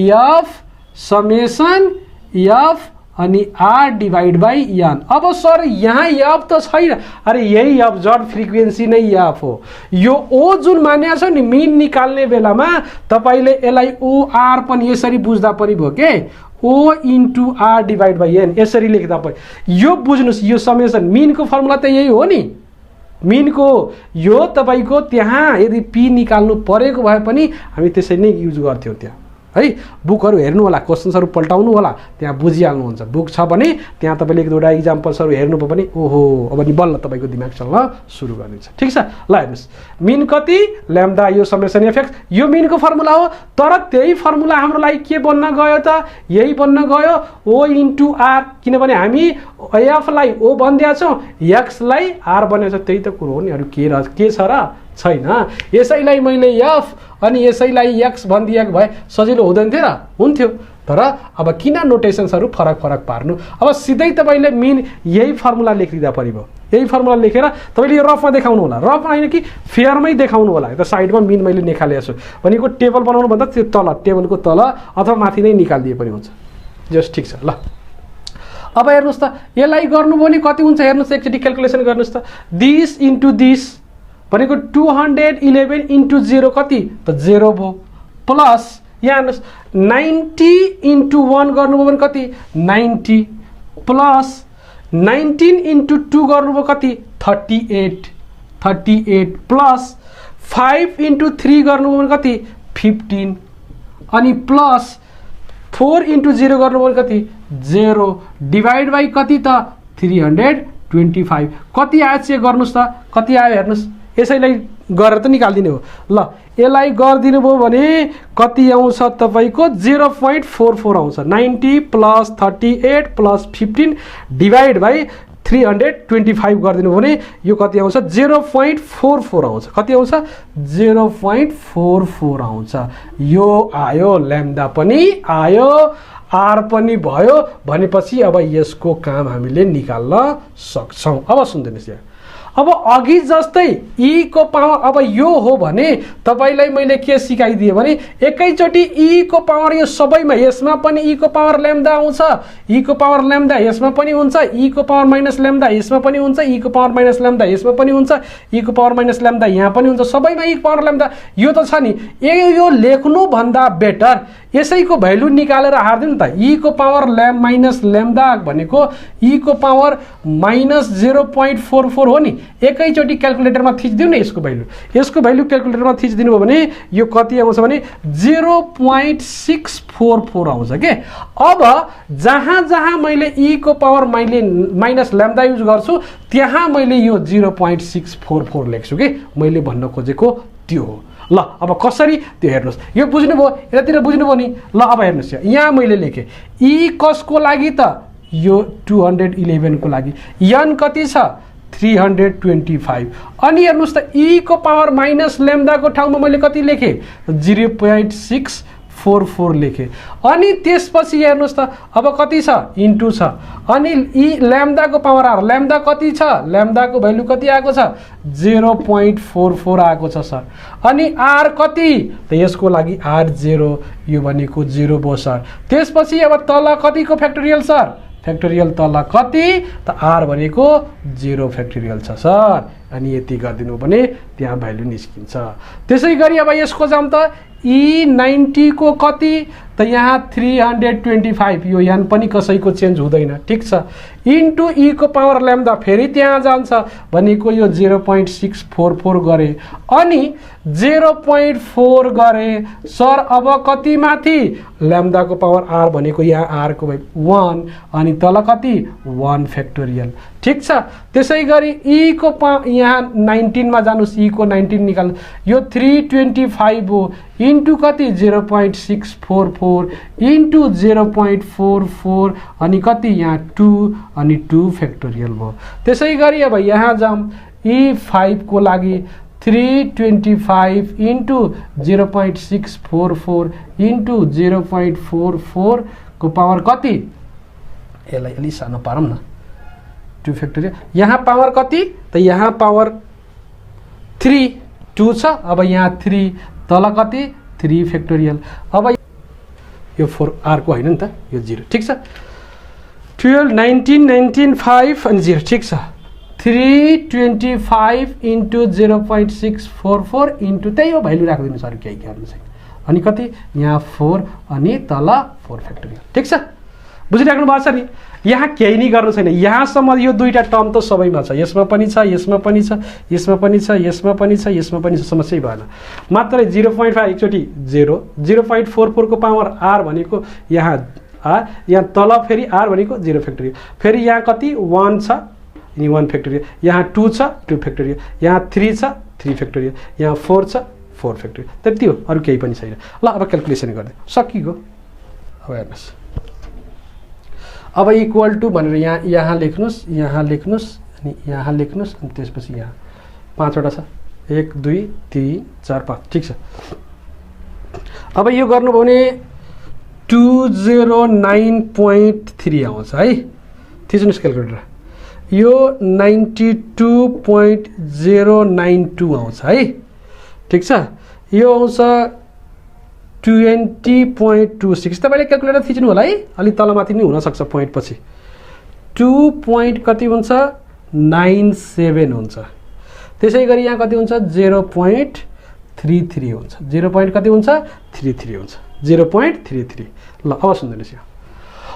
एफ समेसन एफ अनि आर डिवाइड बाई एन। अब सर यहाँ एफ त छैन, अरे यही एफ जड फ्रिक्वेन्सी नै एफ हो। यो ओ जुन मानेको छ नि मिन निकाल्ने बेलामा तपाईँले यसलाई ओआर पनि यसरी बुझ्दा पनि भयो के, O into r divide by N यसरी लेख्दा पनि। यो बुझ्नुहोस्, यो समेसन मिनको फर्मुला त यही हो नि, मिनको यो तपाईँको त्यहाँ यदि पी निकाल्नु परेको भए पनि हामी त्यसरी नै युज गर्थ्यौँ त्यहाँ है। बुकहरू हेर्नु होला, क्वेसन्सहरू पल्टाउनु होला, त्यहाँ बुझिहाल्नुहुन्छ। बुक छ भने त्यहाँ तपाईँले एक दुईवटा इक्जाम्पल्सहरू हेर्नुभयो भने ओहो अब नि बल्ल तपाईँको दिमाग चल्न सुरु गर्नुहुन्छ। ठिक छ, ल हेर्नुहोस्, मिन कति, ल्याम्डा यो समेसन एफएक्स, यो मिनको फर्मुला हो, तर त्यही फर्मुला हाम्रो लागि के बन्न गयो त, यही बन्न गयो ओ इन्टु आर, किनभने हामी एफलाई ओ भनिदिएका छौँ, एक्सलाई आर बनेको छ, त्यही त कुरो हो नि, अरू के छ र छैन। यसैलाई मैले एफ अनि यसैलाई एक्स भनिदिएको भए सजिलो हुँदैन थियो र, हुन्थ्यो। तर अब किन नोटेसन्सहरू फरक फरक पार्नु, अब सिधै तपाईँले मिन यही फर्मुला लेखिदिँदा पनि भयो, यही फर्मुला लेखेर तपाईँले यो रफमा देखाउनु होला, रफमा होइन कि फेयरमै देखाउनु होला। यता साइडमा मिन मैले निकालेको छु भनेको टेबल बनाउनु भन्दा त्यो तल, टेबलको तल अथवा माथि नै निकालिदिए पनि हुन्छ। जस ठिक छ, ल अब हेर्नुहोस् त, यसलाई गर्नुभयो भने कति हुन्छ हेर्नुहोस्, एकचोटि क्यालकुलेसन गर्नुहोस् त, दिस इन्टु दिस भनेको 211 इन्टु 0 कति त 0 भयो, प्लस यहाँ हेर्नुहोस् 90 इन्टु 1 गर्नुभयो भने कति 90, प्लस 19 इन्टु 2 गर्नुभयो कति 38, प्लस 5 इन्टु 3 गर्नुभयो भने कति 15, अनि प्लस 4 इन्टु 0 गर्नुभयो भने कति 0, डिभाइड बाई कति त 325। कति आयो चेक गर्नुहोस् त, कति आयो हेर्नुहोस्, यसैलाई गरेर त निकालिदिने हो। ल यसलाई गरिदिनु भयो भने कति आउँछ तपाईँको 0.44 आउँछ, 90 प्लस 38 प्लस 15 डिभाइड बाई 325 गरिदिनु भयो भने यो कति आउँछ 0.44 आउँछ, कति आउँछ 0.44 आउँछ। यो आयो, ल्याम्डा पनि आयो, आर पनि भयो भनेपछि अब यसको काम हामीले निकाल्न सक्छौँ। अब सुन्दिनुहोस् यहाँ, अब अघि जस्तै ई को पावर अब यो हो भने तपाईलाई मैले के सिकाइदिए भने एकैचोटि ई को पावर यो सबैमा, यसमा पनि ई को पावर ल्याम्डा आउँछ, ई को पावर ल्याम्डा यसमा पनि हुन्छ, ई को पावर माइनस ल्याम्डा यसमा पनि हुन्छ, ई को पावर माइनस ल्याम्डा यसमा पनि हुन्छ, ई को पावर माइनस ल्याम्डा यहाँ पनि हुन्छ, सबैमा ई को पावर ल्याम्डा। यो त छ नि, यो लेख्नु भन्दा बेटर यसैको भ्यालु निकालेर हार्दिनु नि त। ई को पावर माइनस ल्याम्डा भनेको ई को पावर माइनस 0.44 हो नि, एकैचोटि क्यालकुलेटरमा थिचिदिउ न यसको भ्यालु क्यालकुलेटरमा थिचिदिनु भयो भने यो कति आउँछ भने 0.644 आउँछ के। अब जहाँ जहाँ मैले ई को पावर माइनस ल्याम्डा युज गर्छु त्यहाँ मैले यो 0.644 लेख्छु के, मैले भन्न खोजेको त्यो हो। ल अब कसरी त्यो हेर्नुहोस्, यो बुझ्नुभयो, यतातिर बुझ्नुभयो नि। ल अब हेर्नुहोस्, यहाँ मैले लेखेँ ई कसको लागि त, यो 211 को लागि, एन कति छ 325, अनि हेर्नुहोस् त ई को पावर माइनस ल्याम्डा को ठाउँमा मैले कति लेखेँ 0.644 लेखेँ, अनि त्यसपछि हेर्नुहोस् त अब कति छ इन्टु छ, अनि ई ल्याम्डा को पावर आर, ल्याम्डा कति छ, ल्याम्डा को भ्यालु कति आएको छ 0.44 आएको छ सर, अनि आर कति त यसको लागि आर 0, यो भनेको 0 भयो सर। त्यसपछि अब तल कतिको फ्याक्टोरियल सर, फ्याक्टोरियल तल कति त आर भनेको 0 फ्याक्टोरियल छ सर, अनि यति गरिदिनु भने त्यहाँ भ्यालु निस्किन्छ। त्यसै गरी अब यसको जाम त ई 90 को कति त यहाँ 325 यो यान पनि कसैको चेन्ज हुँदैन, ठिक छ। इन्टु ई को पावर ल्याम्डा फेरि त्यहाँ जान्छ भनेको यो 0.644 गरे अनि 0.4 गरे सर अब कति माथि ल्याम्डाको पावर आर भनेको यहाँ आर को 1 अनि तल कति 1 फ्याक्टोरियल, ठिक छ। त्यसै गरी ई को यहाँ 19 मा जानुस्, ई को 19 निकाल्नु, यो 325 हो इन्टु कति 0.644 इन्टु 0.44 अनि कति यहाँ 2 अनि 2 फ्याक्टोरियल भयो। त्यसै गरी अब यहाँ जाम E5 को लागि 325 इन्टु 0.644 इन्टु 0.44 को पावर कति, यसलाई अलि सानो पारौँ न, 2 फ्याक्टोरियल। यहाँ पावर कति त यहाँ पावर 3 2 छ, अब यहाँ 3 तल कति 3 फ्याक्टोरियल। अब यो 4 आर को हैन नि त, यो 0, ठिक छ। 12 19 19 5 अनि 0, ठिक छ। 325 इन्टु 0.644 इन्टु त्यही हो भ्यालु राखिदिनु सर, केही गर्नु छैन। अनि कति यहाँ 4 अनि तल 4 फ्याक्टोरियल, ठिक छ। बुझिराख्नु भएको छ नि, यहाँ केही नै गर्नु छैन। यहाँसम्म यो दुईटा टर्म त सबैमा छ, यसमा पनि छ, यसमा पनि छ, यसमा पनि छ, यसमा पनि छ, यसमा पनि छ, समस्या भएन। मात्रै 0.5 एकचोटि 0, 0.44 को पावर आर भनेको यहाँ आर, यहाँ तल फेरि आर भनेको 0 फ्याक्टोरियल, फेरि यहाँ कति 1 छ अनि 1 फ्याक्टोरियल, यहाँ 2 छ 2 फ्याक्टोरियल, यहाँ 3 छ 3 फ्याक्टोरियल, यहाँ 4 छ 4 फ्याक्टोरियल, त्यति हो, अरू केही पनि छैन। ल अब क्याल्कुलेसन गर्दै सकिगयो। अब हेर्नुहोस्, अब इक्वल टु भनेर यहाँ लेख्नुस्, यहाँ लेख्नुस् अनि यहाँ लेख्नुस् अनि त्यसपछि यहाँ 5 वटा छ, 1 2 3 4 5, ठिक छ। अब यो गर्नुभयो भने 209.3 आउँछ है, थिच्नुस् क्याल्कुलेटर। यो 92.092 आउँछ है, ठिक छ। यो आउँछ 20.26, तपाईले क्याल्कुलेटर थिच्नु होला है, अलि तलमाथि नै हुनसक्छ पोइन्ट पछि। 2 पोइन्ट कति हुन्छ 97 हुन्छ। त्यसै गरी यहाँ कति हुन्छ 0.33 हुन्छ, 0 पोइन्ट कति हुन्छ 33 हुन्छ, 0.33। ल अब सुन्नुहोस्, यो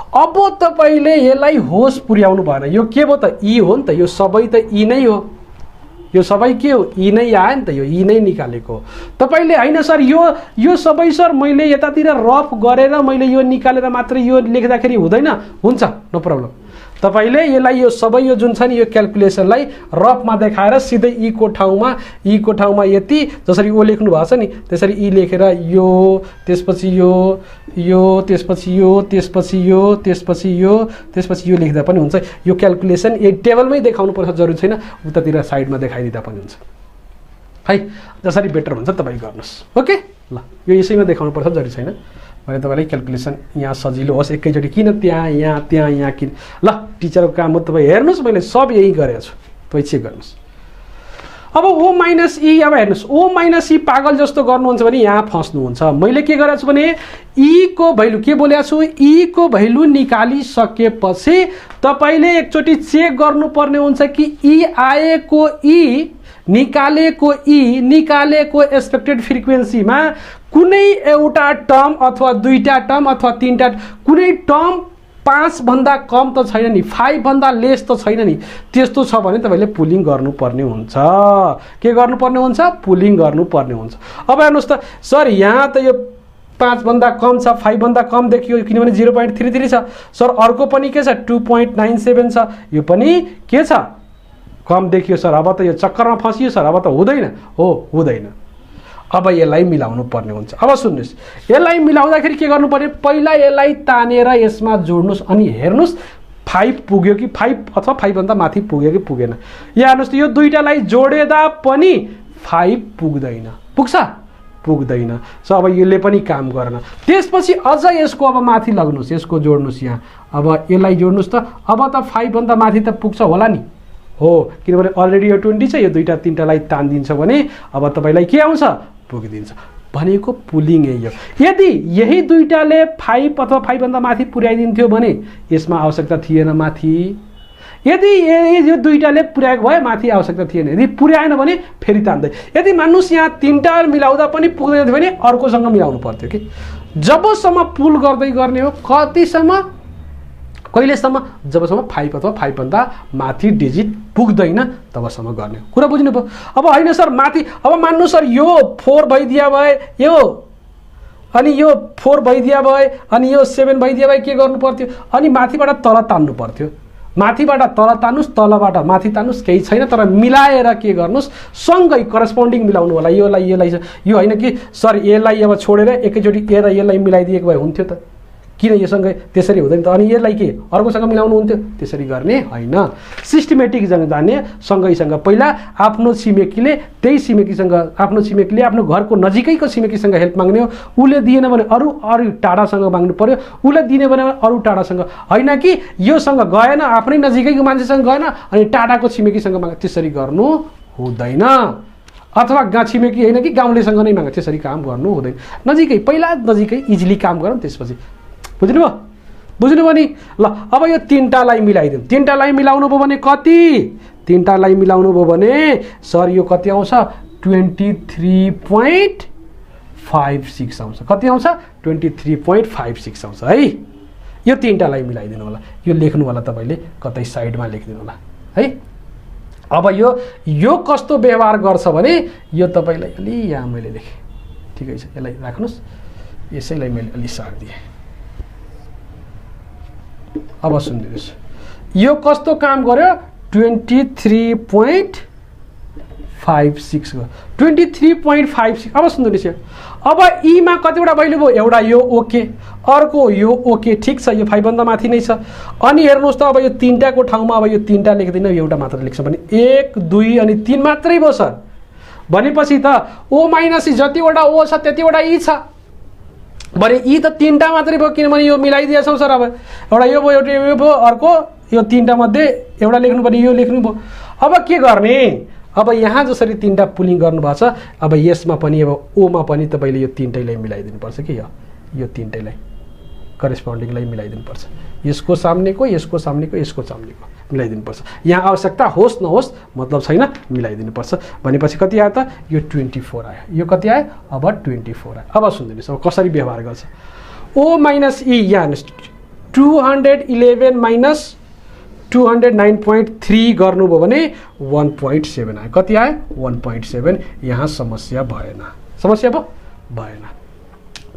अब तपाईले यसलाई होस पुर्याउनु भएन, यो के भयो त ई हो नि त, यो सबै त ई नै हो, यो सबै के हो ई नै आयो नि त, यो ई नै निकालेको। तपाईले हैन सर यो सबै सर मैले यतातिर रफ गरेर मैले यो निकालेर मात्र यो लेख्दाखेरि हुँदैन, हुन्छ नो प्रब्लम। तपाईले यसलाई यो सबै यो जुन छ नि यो क्याल्कुलेसनलाई रफमा देखाएर सिधै ई को ठाउँमा यति जसरी ओ लेख्नु भएको छ नि त्यसरी ई लेखेर यो त्यसपछि यो त्यसपछि यो त्यसपछि यो त्यसपछि यो त्यसपछि यो लेख्दा पनि हुन्छ। यो क्याल्कुलेसन एक टेबलमै देखाउनु पर्छ जरुरी छैन, उतातिर साइडमा देखाइदिँदा पनि हुन्छ है, जसरी बेटर हुन्छ तपाई गर्नुस्। ओके ल यो यसैमा देखाउनु पर्छ जरुरी छैन, मैले तपाईलाई क्याल्कुलेसन यहाँ सजिलो होस् एकैचोटि किन त्यहाँ यहाँ किन। ल टिचरको काम हो, तपाईँ हेर्नुहोस् मैले सब यही गरेको छु, तपाईँ चेक गर्नुहोस्। अब ओ माइनस ई, अब हेर्नुहोस् ओ माइनस ई पागल जस्तो गर्नुहुन्छ भने यहाँ फस्नुहुन्छ। मैले के गरेको छु भने ई को भ्यालु के बोलेको छु, ई को भ्यालु निकालिसकेपछि तपाईले एकचोटि चेक गर्नुपर्ने हुन्छ कि ई आएको ई निकालेको एक्सपेक्टेड फ्रिक्वेन्सीमा कुनै एउटा टर्म अथवा दुईटा टर्म अथवा तीनटा कुनै टर्म 5 भन्दा कम त छैन नि, 5 भन्दा लेस त छैन नि, त्यस्तो छ भने तपाईले पुलिङ गर्नुपर्ने हुन्छ। के गर्नुपर्ने हुन्छ, पुलिङ गर्नुपर्ने हुन्छ। अब हेर्नुस् त सर यहाँ त यो 5 भन्दा कम छ, 5 भन्दा कम देखियो किनभने 0.33 छ। सर अर्को पनि के छ 2.97 छ, यो पनि के छ कम देखियो सर, अब त यो चक्करमा फसियो सर, अब त हुँदैन, हुँदैन। अब यसलाई मिलाउनु पर्ने हुन्छ। अब सुन्नुस्, यसलाई मिलाउँदाखेरि के गर्नु पर्यो, पहिला यसलाई तानेर यसमा जोड्नुस् अनि हेर्नुस् 5 पुग्यो कि 5 अथवा 5 भन्दा माथि पुग्यो कि पुगेन। यहाँ हेर्नुस् यो दुईटालाई जोडेदा पनि 5 पुग्दैन, पुग्दैन। सो अब यसले पनि काम गर्न। त्यसपछि अझ यसको अब माथि लग्नुस्, यसको जोड्नुस् यहाँ, अब यसलाई जोड्नुस् त, अब त 5 भन्दा माथि त पुग्छ होला नि, हो किनभने अलरेडी यो 20 छ, यो दुईटा तीनटालाई तान्दिन्छ भने अब तपाईलाई के आउँछ पुगिदिन्छ भनेको पुलिङ यही हो। यदि यही दुईटाले 5 अथवा 5 भन्दा माथि पुर्याइदिन्थ्यो भने यसमा आवश्यकता थिएन माथि, यदि यो दुईटाले पुर्याएको भए माथि आवश्यकता थिएन, यदि पुर्याएन भने फेरि तान्दै। यदि मान्नुस् यहाँ तीनटा मिलाउँदा पनि पुग्दैन थियो भने अर्कोसँग मिलाउनु पर्थ्यो कि। जबसम्म पुल गर्दै गर्ने हो कतिसम्म कहिलेसम्म जबसम्म 5 अथवा 5 भन्दा माथि डिजिट पुग्दैन तबसम्म गर्ने कुरा बुझ्नुभयो। अब होइन सर माथि अब मान्नु सर यो 4 भइदिया भए यो अनि यो 4 भइदिया भए अनि यो 7 भइदिया भए के गर्नु पर्थ्यो अनि माथिबाट तल तान्नु पर्थ्यो। माथिबाट तल तान्नुस् तलबाट माथि तान्नुस् केही छैन तर मिलाएर के गर्नुस् सँगै करस्पोन्डिङ मिलाउनु होला। योलाई यो होइन कि सर यसलाई अब छोडेर एकैचोटि ए र यसलाई मिलाइदिएको भए हुन्थ्यो त किन योसँगै त्यसरी हुँदैन त अनि यसलाई के अर्कोसँग मिलाउनु हुन्थ्यो त्यसरी गर्ने होइन। सिस्टमेटिक जाने सँगैसँग पहिला आफ्नो छिमेकीले त्यही छिमेकीसँग आफ्नो छिमेकीले आफ्नो घरको नजिकैको छिमेकीसँग हेल्प माग्ने हो उसले दिएन भने अरू टाढासँग माग्नु पर्यो उसले दिने भने अरू टाढासँग होइन कि योसँग गएन आफ्नै नजिकैको मान्छेसँग गएन अनि टाढाको छिमेकीसँग माग त्यसरी गर्नु हुँदैन। अथवा छिमेकी होइन कि गाउँलेसँग नै माग त्यसरी काम गर्नु हुँदैन। नजिकै पहिला नजिकै इजिली काम गरौँ त्यसपछि बुझ्नुभयो नि। ल अब यो 3टालाई मिलाइदिउँ। 3टालाई मिलाउनु भयो भने कति 3टालाई मिलाउनु भयो भने सर यो कति आउँछ 23.56 आउँछ। कति आउँछ 23.56 आउँछ है। यो 3टालाई मिलाइदिनु होला यो लेख्नु होला तपाईँले कतै साइडमा लेखिदिनु होला है। अब यो कस्तो व्यवहार गर्छ भने यो तपाईँलाई अलि यहाँ मैले लेखेँ ठिकै छ यसलाई राख्नुहोस् यसैलाई मैले अलि सार्दिएँ। अब सुन्दिनुहोस् यो कस्तो काम गर्यो 23.56 गयो 23.56। अब सुन्दिनुहोस् अब ईमा कतिवटा भइलु भयो एउटा यो ओके अर्को यो ओके ठिक छ यो 5 भन्दा माथि नै छ अनि हेर्नुहोस् त अब यो 3टाको ठाउँमा अब यो 3टा लेख्दैन एउटा मात्र लेख्छ भने 1 2 अनि 3 मात्रै भयो सर भनेपछि त ओ माइनस ई जतिवटा ओ छ त्यतिवटा ई छ भने यी त 3टा मात्रै भयो किनभने यो मिलाइदिएछौँ सर। अब एउटा यो भयो एउटा यो भयो अर्को यो 3टा मध्ये एउटा लेख्नु पर्ने यो लेख्नु भयो। अब के गर्ने अब यहाँ जसरी 3टा पुलिङ गर्नुभएको छ अब यसमा पनि अब ओमा पनि तपाईँले यो 3टैलाई मिलाइदिनुपर्छ कि यो 3टैलाई करेस्पोन्डिङलाई मिलाइदिनुपर्छ यसको सामनेको यसको सामनेको यसको सामनेको मिलाइदिनुपर्छ। यहाँ आवश्यकता होस् नहोस् मतलब छैन मिलाइदिनुपर्छ भनेपछि कति आयो त यो 24 आयो। यो कति आयो अब 24 आयो। अब सुन्दिनुहोस् अब कसरी व्यवहार गर्छ ओ माइनस ई यहाँ 211 माइनस 209.3 गर्नुभयो भने 1.7 आयो। कति आयो 1.7। यहाँ समस्या भएन भएन।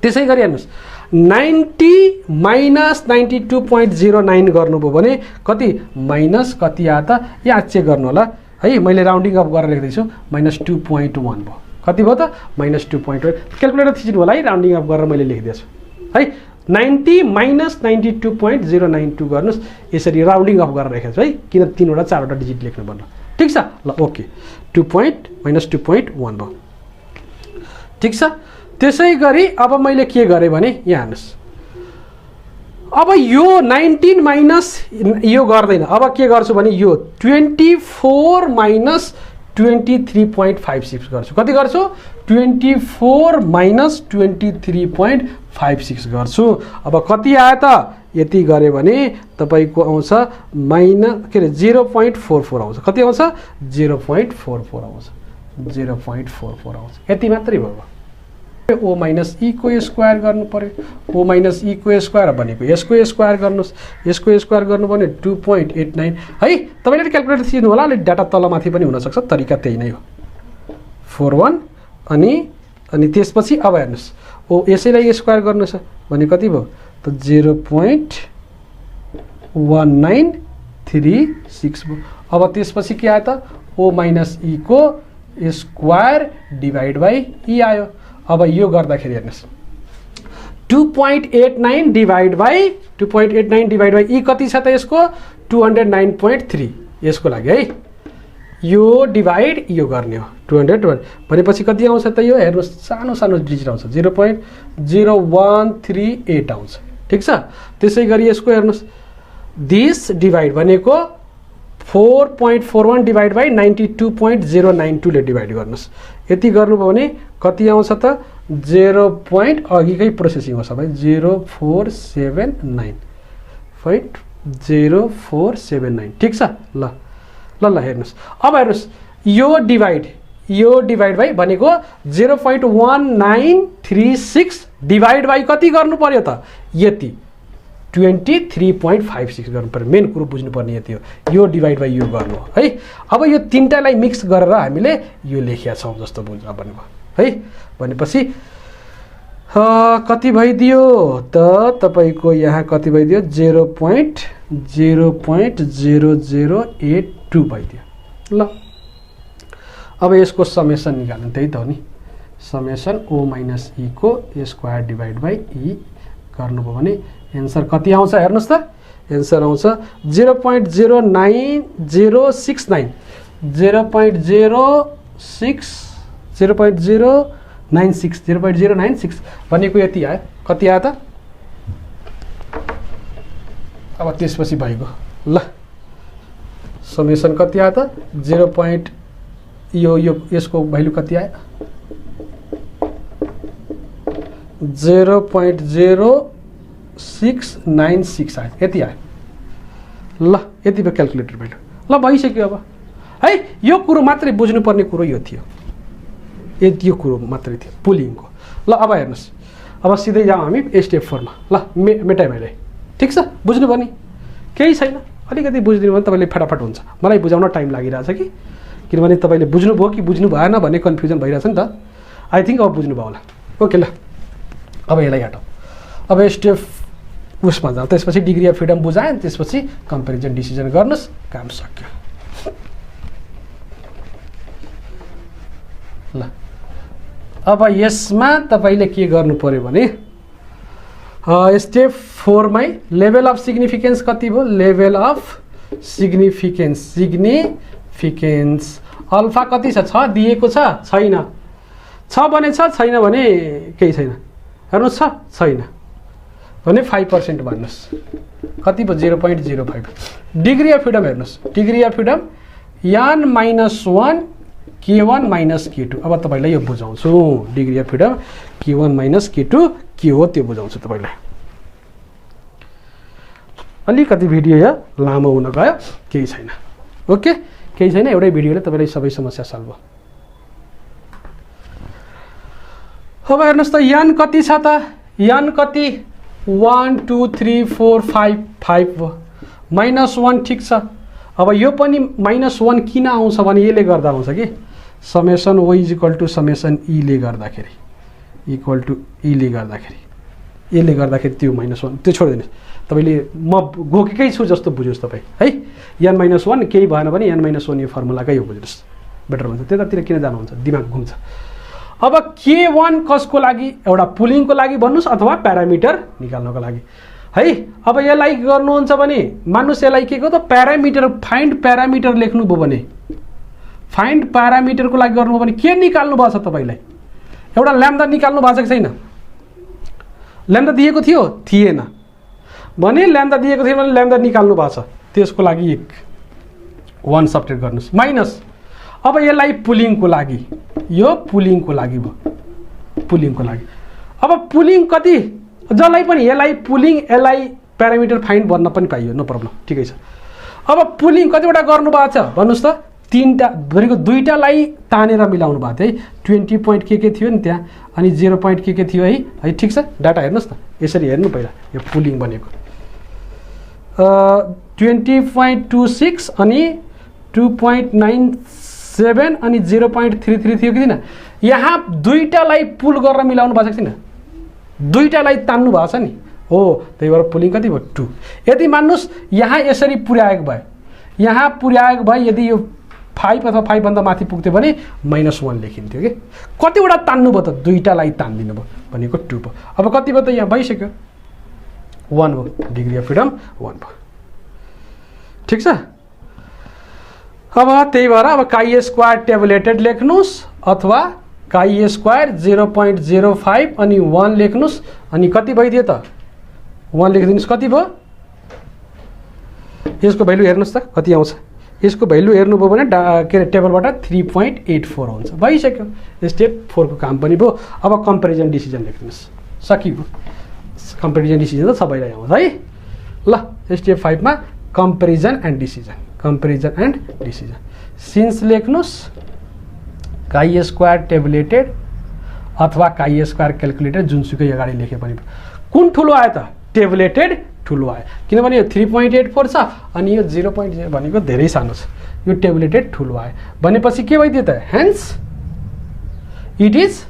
त्यसै गरी हेर्नुहोस् 90 माइनस 92.09 गर्नुभयो भने कति माइनस कति आयो त यहाँ चेक गर्नु होला है मैले राउन्डिङ अफ गरेर लेख्दैछु -2.1 भयो। कति भयो त -2.1 क्याल्कुलेटर थिच्नु होला है राउन्डिङ अफ गरेर मैले लेखिदिएछु है 90 माइनस 92.092 गर्नुहोस् यसरी राउन्डिङ अफ गरेर लेखेको छु है किन 3वटा 4वटा डिजिट लेख्नु पर्छ ठिक छ ल ओके -2.1 भयो ठिक छ। त्यसै गरी अब मैले के गरेँ भने यहाँ हेर्नुहोस् अब यो 19 माइनस यो गर्दैन अब के गर्छु भने यो 24 माइनस 23.56 गर्छु। कति गर्छु 24 माइनस 23.56 गर्छु। अब कति आयो त यति गरे भने तपाईको आउँछ के अरे 0.44 आउँछ। कति आउँछ 0.44 आउँछ 0.44 आउँछ यति मात्रै भयो। ओ माइनस ई को स्क्वायर गर्नु पर्यो ओ माइनस ई को स्क्वायर भनेको यसको स्क्वायर गर्नुहोस् यसको स्क्वायर गर्नु भने 2.89 है। तपाईँले क्याल्कुलेटर थिच्नु होला अलिक डाटा तलमाथि पनि हुनसक्छ तरिका त्यही नै हो 41 अनि त्यसपछि अब हेर्नुहोस् ओ यसैलाई स्क्वायर गर्नुहोस् भने कति भयो त 0.1936 भयो। अब त्यसपछि के आयो त ओ माइनस ई को स्क्वायर डिभाइड बाई ई आयो। अब यो गर्दाखेरि हेर्नुहोस् 2.89 डिभाइड बाई ई कति छ त यसको 209.3 यसको लागि है यो डिभाइड यो गर्ने हो 200 भनेपछि कति आउँछ त यो हेर्नुहोस् सानो सानो डिजिट आउँछ 0.0138 आउँछ ठिक छ। त्यसै गरी यसको हेर्नुहोस् दिस डिभाइड भनेको 4.41 डिभाइड बाई 92.092 ले डिभाइड गर्नुहोस् यति गर्नुभयो भने कति आउँछ त 0. अघिकै प्रोसेसिङ हो सबै 0479.0479 ठिक छ। ल हेर्नुहोस् अब हेर्नुहोस् यो डिभाइड यो डिभाइड बाई भनेको 0.1936 डिभाइड बाई कति गर्नु पर्यो त यति 23.56 गर्नु पर्यो। मेन कुरो बुझ्नुपर्ने यति हो, यो डिभाइड बाई यो गर्नु हो है। अब यो तीनटालाई मिक्स गरेर हामीले यो लेखेका छौँ जस्तो बुझ्न भन्नुभयो है। भनेपछि कति भइदियो त तपाईको यहाँ कति भइदियो 0.0082 भइदियो ल। अब यसको समेसन निकाल्नु, त्यही त हो नि, समेसन ओ माइनस ई को स्क्वायर डिभाइड बाई ई गर्नुभयो भने एन्सर कति आउँछ हेर्नुहोस् त। एन्सर आउँछ 0.09069 0.096 भनेको यति आयो। कति आयो त अब त्यसपछि भएको ल समेसन कति आयो त 0. यो यसको भ्यालु कति आयो 0.0696 आयो, यति आयो ल। यति भयो क्याल्कुलेटर भ्यालु ल, भइसक्यो। अब है यो कुरो मात्रै बुझ्नुपर्ने कुरो यो थियो, यो कुरो मात्रै थियो पुलिङको ल। अब हेर्नुहोस्, अब सिधै जाउँ हामी स्टेप 4 मा ल। मेटाइ मैले ठिक छ, बुझ्नुभयो नि, केही छैन। अलिकति बुझिदिनु भने तपाईँले फटाफट हुन्छ। मलाई बुझाउन टाइम लागिरहेछ कि, किनभने तपाईँले बुझ्नुभयो कि बुझ्नु भएन भन्ने कन्फ्युजन भइरहेछ नि त। आई थिङ्क अब बुझ्नुभयो होला। ओके ल, अब यसलाई हटाऊ। अब स्टेप उसमा जाउँ, त्यसपछि डिग्री अफ फ्रिडम बुझाएँ, त्यसपछि कम्पेरिजन डिसिजन गर्नुहोस्, काम सक्यो ल। अब यसमा तपाईँले के गर्नु पर्यो भने स्टेप 4 मै लेभल अफ सिग्निफिकेन्स कति भयो, लेभल अफ सिग्निफिकेन्स अल्फा कति छ, 6 दिएको छ, छैन, 6 भने छ, छैन भने केही छैन। हेर्नुहोस् छैन भने 5% भन्नुहोस्, कति भयो 0.05। डिग्री अफ फ्रिडम हेर्नुहोस्, degree of freedom n -1 k1 - k2। अब तपाईँलाई यो बुझाउँछु, degree of freedom k1 - k2 के हो त्यो बुझाउँछु तपाईँलाई। अलिकति भिडियो यहाँ लामो हुन गयो, केही छैन। ओके, केही छैन, एउटै भिडियोले तपाईँलाई सबै समस्या सल्भ भयो। अब हेर्नुहोस् त n कति छ त, n कति 1 2 3 4 5 5 भयो, -1 ठिक छ। अब यो पनि -1 किन आउँछ भने यसले गर्दा आउँछ कि समेसन o = समेसन e ले गर्दाखेरि यसले गर्दाखेरि त्यो -1 त्यो छोडिदिनुहोस्। तपाईँले म घोकेकै छु जस्तो बुझ्नुहोस् तपाईँ है। n -1 केही भएन भने n -1 यो फर्मुलाकै हो बुझ्नुहोस्, बेटर हुन्छ। त्यतातिर किन जानुहुन्छ, दिमाग घुम्छ। अब k1 कसको लागि, एउटा पुलिङको लागि भन्नुहोस् अथवा प्यारामिटर निकाल्नको लागि है। अब यसलाई गर्नुहुन्छ भने मान्नुहोस् यसलाई के को त प्यारामिटर, फाइन्ड प्यारामिटर लेख्नुभयो भने, फाइन्ड प्यारामिटरको लागि गर्नुभयो भने के निकाल्नु भएको छ तपाईँलाई, एउटा ल्याम्डा निकाल्नु भएको छ कि छैन। ल्याम्डा दिएको थियो, थिएन भने ल्याम्डा दिएको थियो भने ल्याम्डा निकाल्नु भएको छ, त्यसको लागि 1 सब्ट्रेक्ट गर्नुहोस् माइनस। अब यसलाई पुलिङको लागि, यो पुलिङको लागि भयो, पुलिङको लागि। अब पुलिङ कति, जसलाई पनि यसलाई पुलिङ यसलाई प्यारामिटर फाइन्ड भन्न पनि पाइयो, नो प्रब्लम, ठिकै छ। अब पुलिङ कतिवटा गर्नुभएको छ भन्नुहोस् त, 3टा भनेको 2टालाई तानेर मिलाउनु भएको थियो है। 20 पोइन्ट के थियो नि त्यहाँ, अनि 0 पोइन्ट के थियो है। ठिक छ, डाटा हेर्नुहोस् न, यसरी हेर्नु पहिला। यो पुलिङ भनेको 20.26 अनि 2.97 अनि 0.33 थियो कि थिएन। यहाँ 2टालाई पुल गरेर मिलाउनु भएको छैन, 2टालाई तान्नु भएको छ नि हो, त्यही भएर पुलिङ कति भयो 2। यदि मान्नुहोस् यहाँ यसरी पुर्याएको भए, यहाँ पुर्याएको भए यदि यो 5 अथवा 5 भन्दा माथि पुग्थ्यो भने -1 लेखिन्थ्यो कि। कतिवटा तान्नु भयो त, 2टालाई तान्दिनु भयो भनेको 2 भयो। अब कति भयो त, यहाँ भइसक्यो 1 भयो, डिग्री अफ फ्रिडम 1 भयो, ठिक छ। अब त्यही भएर अब chi² टेबुलेटेड लेख्नुहोस् अथवा chi² 0.05 अनि 1 लेख्नुहोस्। अनि कति भइदियो त, 1 लेखिदिनुहोस्, कति भयो यसको भ्यालु हेर्नुहोस् त कति आउँछ। यसको भ्यालु हेर्नुभयो भने के अरे टेबलबाट 3.84 हुन्छ, भइसक्यो। स्टेप 4 को काम पनि भयो। अब कम्पेरिजन डिसिजन लेख्नुहोस्, सकियो। कम्पेरिजन डिसिजन त सबैलाई आउँछ है ल। स्टेप 5 मा comparison and decision, comparison and decision. Since लेख्नुहोस्, काई स्क्वायर टेबुलेटेड अथवा काई स्क्वायर क्यालकुलेटेड जुनसुकै अगाडि लेखे पनि कुन ठुलो आयो त टेबुलेटेड ठुलो आयो किनभने यो 3.84 छ अनि यो 0.0 भनेको धेरै सानो छ यो टेबुलेटेड ठुलो आयो भनेपछि के भइदियो त हेन्स इट इज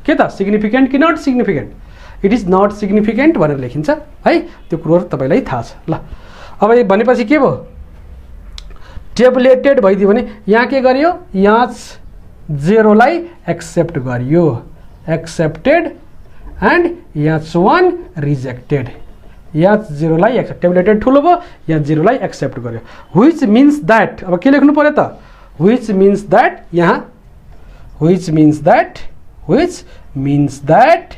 के त सिग्निफिकेन्ट कि not significant it is not significant भनेर लेखिन्छ है त्यो कुरोहरू तपाईँलाई थाहा छ ल अब यो भनेपछि के भयो टेबुलेटेड भइदियो भने यहाँ के गरियो यहाँ 0 लाई एक्सेप्ट गरियो एक्सेप्टेड एन्ड यहाँ 1 रिजेक्टेड यहाँ 0 लाई एक्सेप्ट टेबुलेटेड ठुलो भयो यहाँ 0 लाई एक्सेप्ट गर्यो व्हिच मिन्स दैट अब के लेख्नु पर्यो त व्हिच मिन्स दैट यहाँ व्हिच मिन्स दैट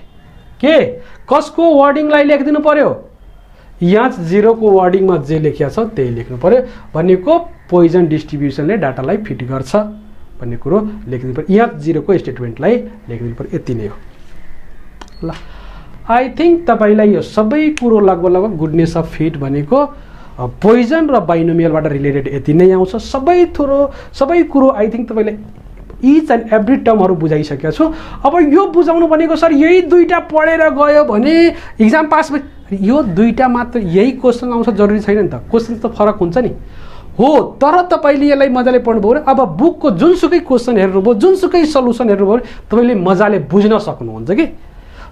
के कसको वर्डिङलाई लेखिदिनु पर्यो यहाँ 0 को वर्डिङमा जे लेखिया छ त्यही लेख्नु पर्यो भनेको पोइजन डिस्ट्रिब्युसनले डाटालाई फिट गर्छ भन्ने कुरो लेखिदिनु पर्यो यहाँ 0 को स्टेटमेन्टलाई लेखिदिनु पर्यो यति नै हो ल आई थिंक तपाईलाई यो सबै कुरो लगभग गुडनेस अफ फिट भनेको पोइजन र बाइनोमियलबाट रिलेटेड यति नै आउँछ सबै कुरो आई थिंक तपाईलाई इच एन्ड एभ्री टर्महरु बुझाइसकेको छु अब यो बुझाउनु भनेको सर यही दुईटा पढेर गयो भने एक्जाम पास यो दुईटा मात्र यही क्वेशन आउँछ जरुरी छैन नि त क्वेशन त फरक हुन्छ नि हो तर तपाईले यसलाई मजाले पढ्नुभयो अब बुकको जुनसुकै क्वेशन हेर्नुभयो जुनसुकै सल्युसन हेर्नुभयो तपाईले मजाले बुझ्न सक्नुहुन्छ के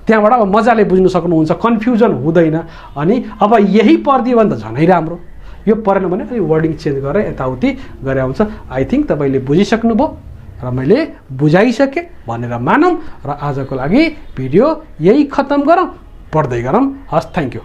त्यहाँबाट अब मजाले बुझ्न सक्नुहुन्छ कन्फ्युजन हुँदैन अनि अब यही पढ्दियो भने त झनै राम्रो यो पढेन भने अलि वर्डिङ चेन्ज गरेर यताउति गरे आउँछ आई थिंक तपाईले बुझिसक्नुभयो र मैले बुझाइसके भनेर मानौं र आजको लागि भिडियो यही खत्म गरौँ पढ्दै गरौँ हस् थ्यांक यू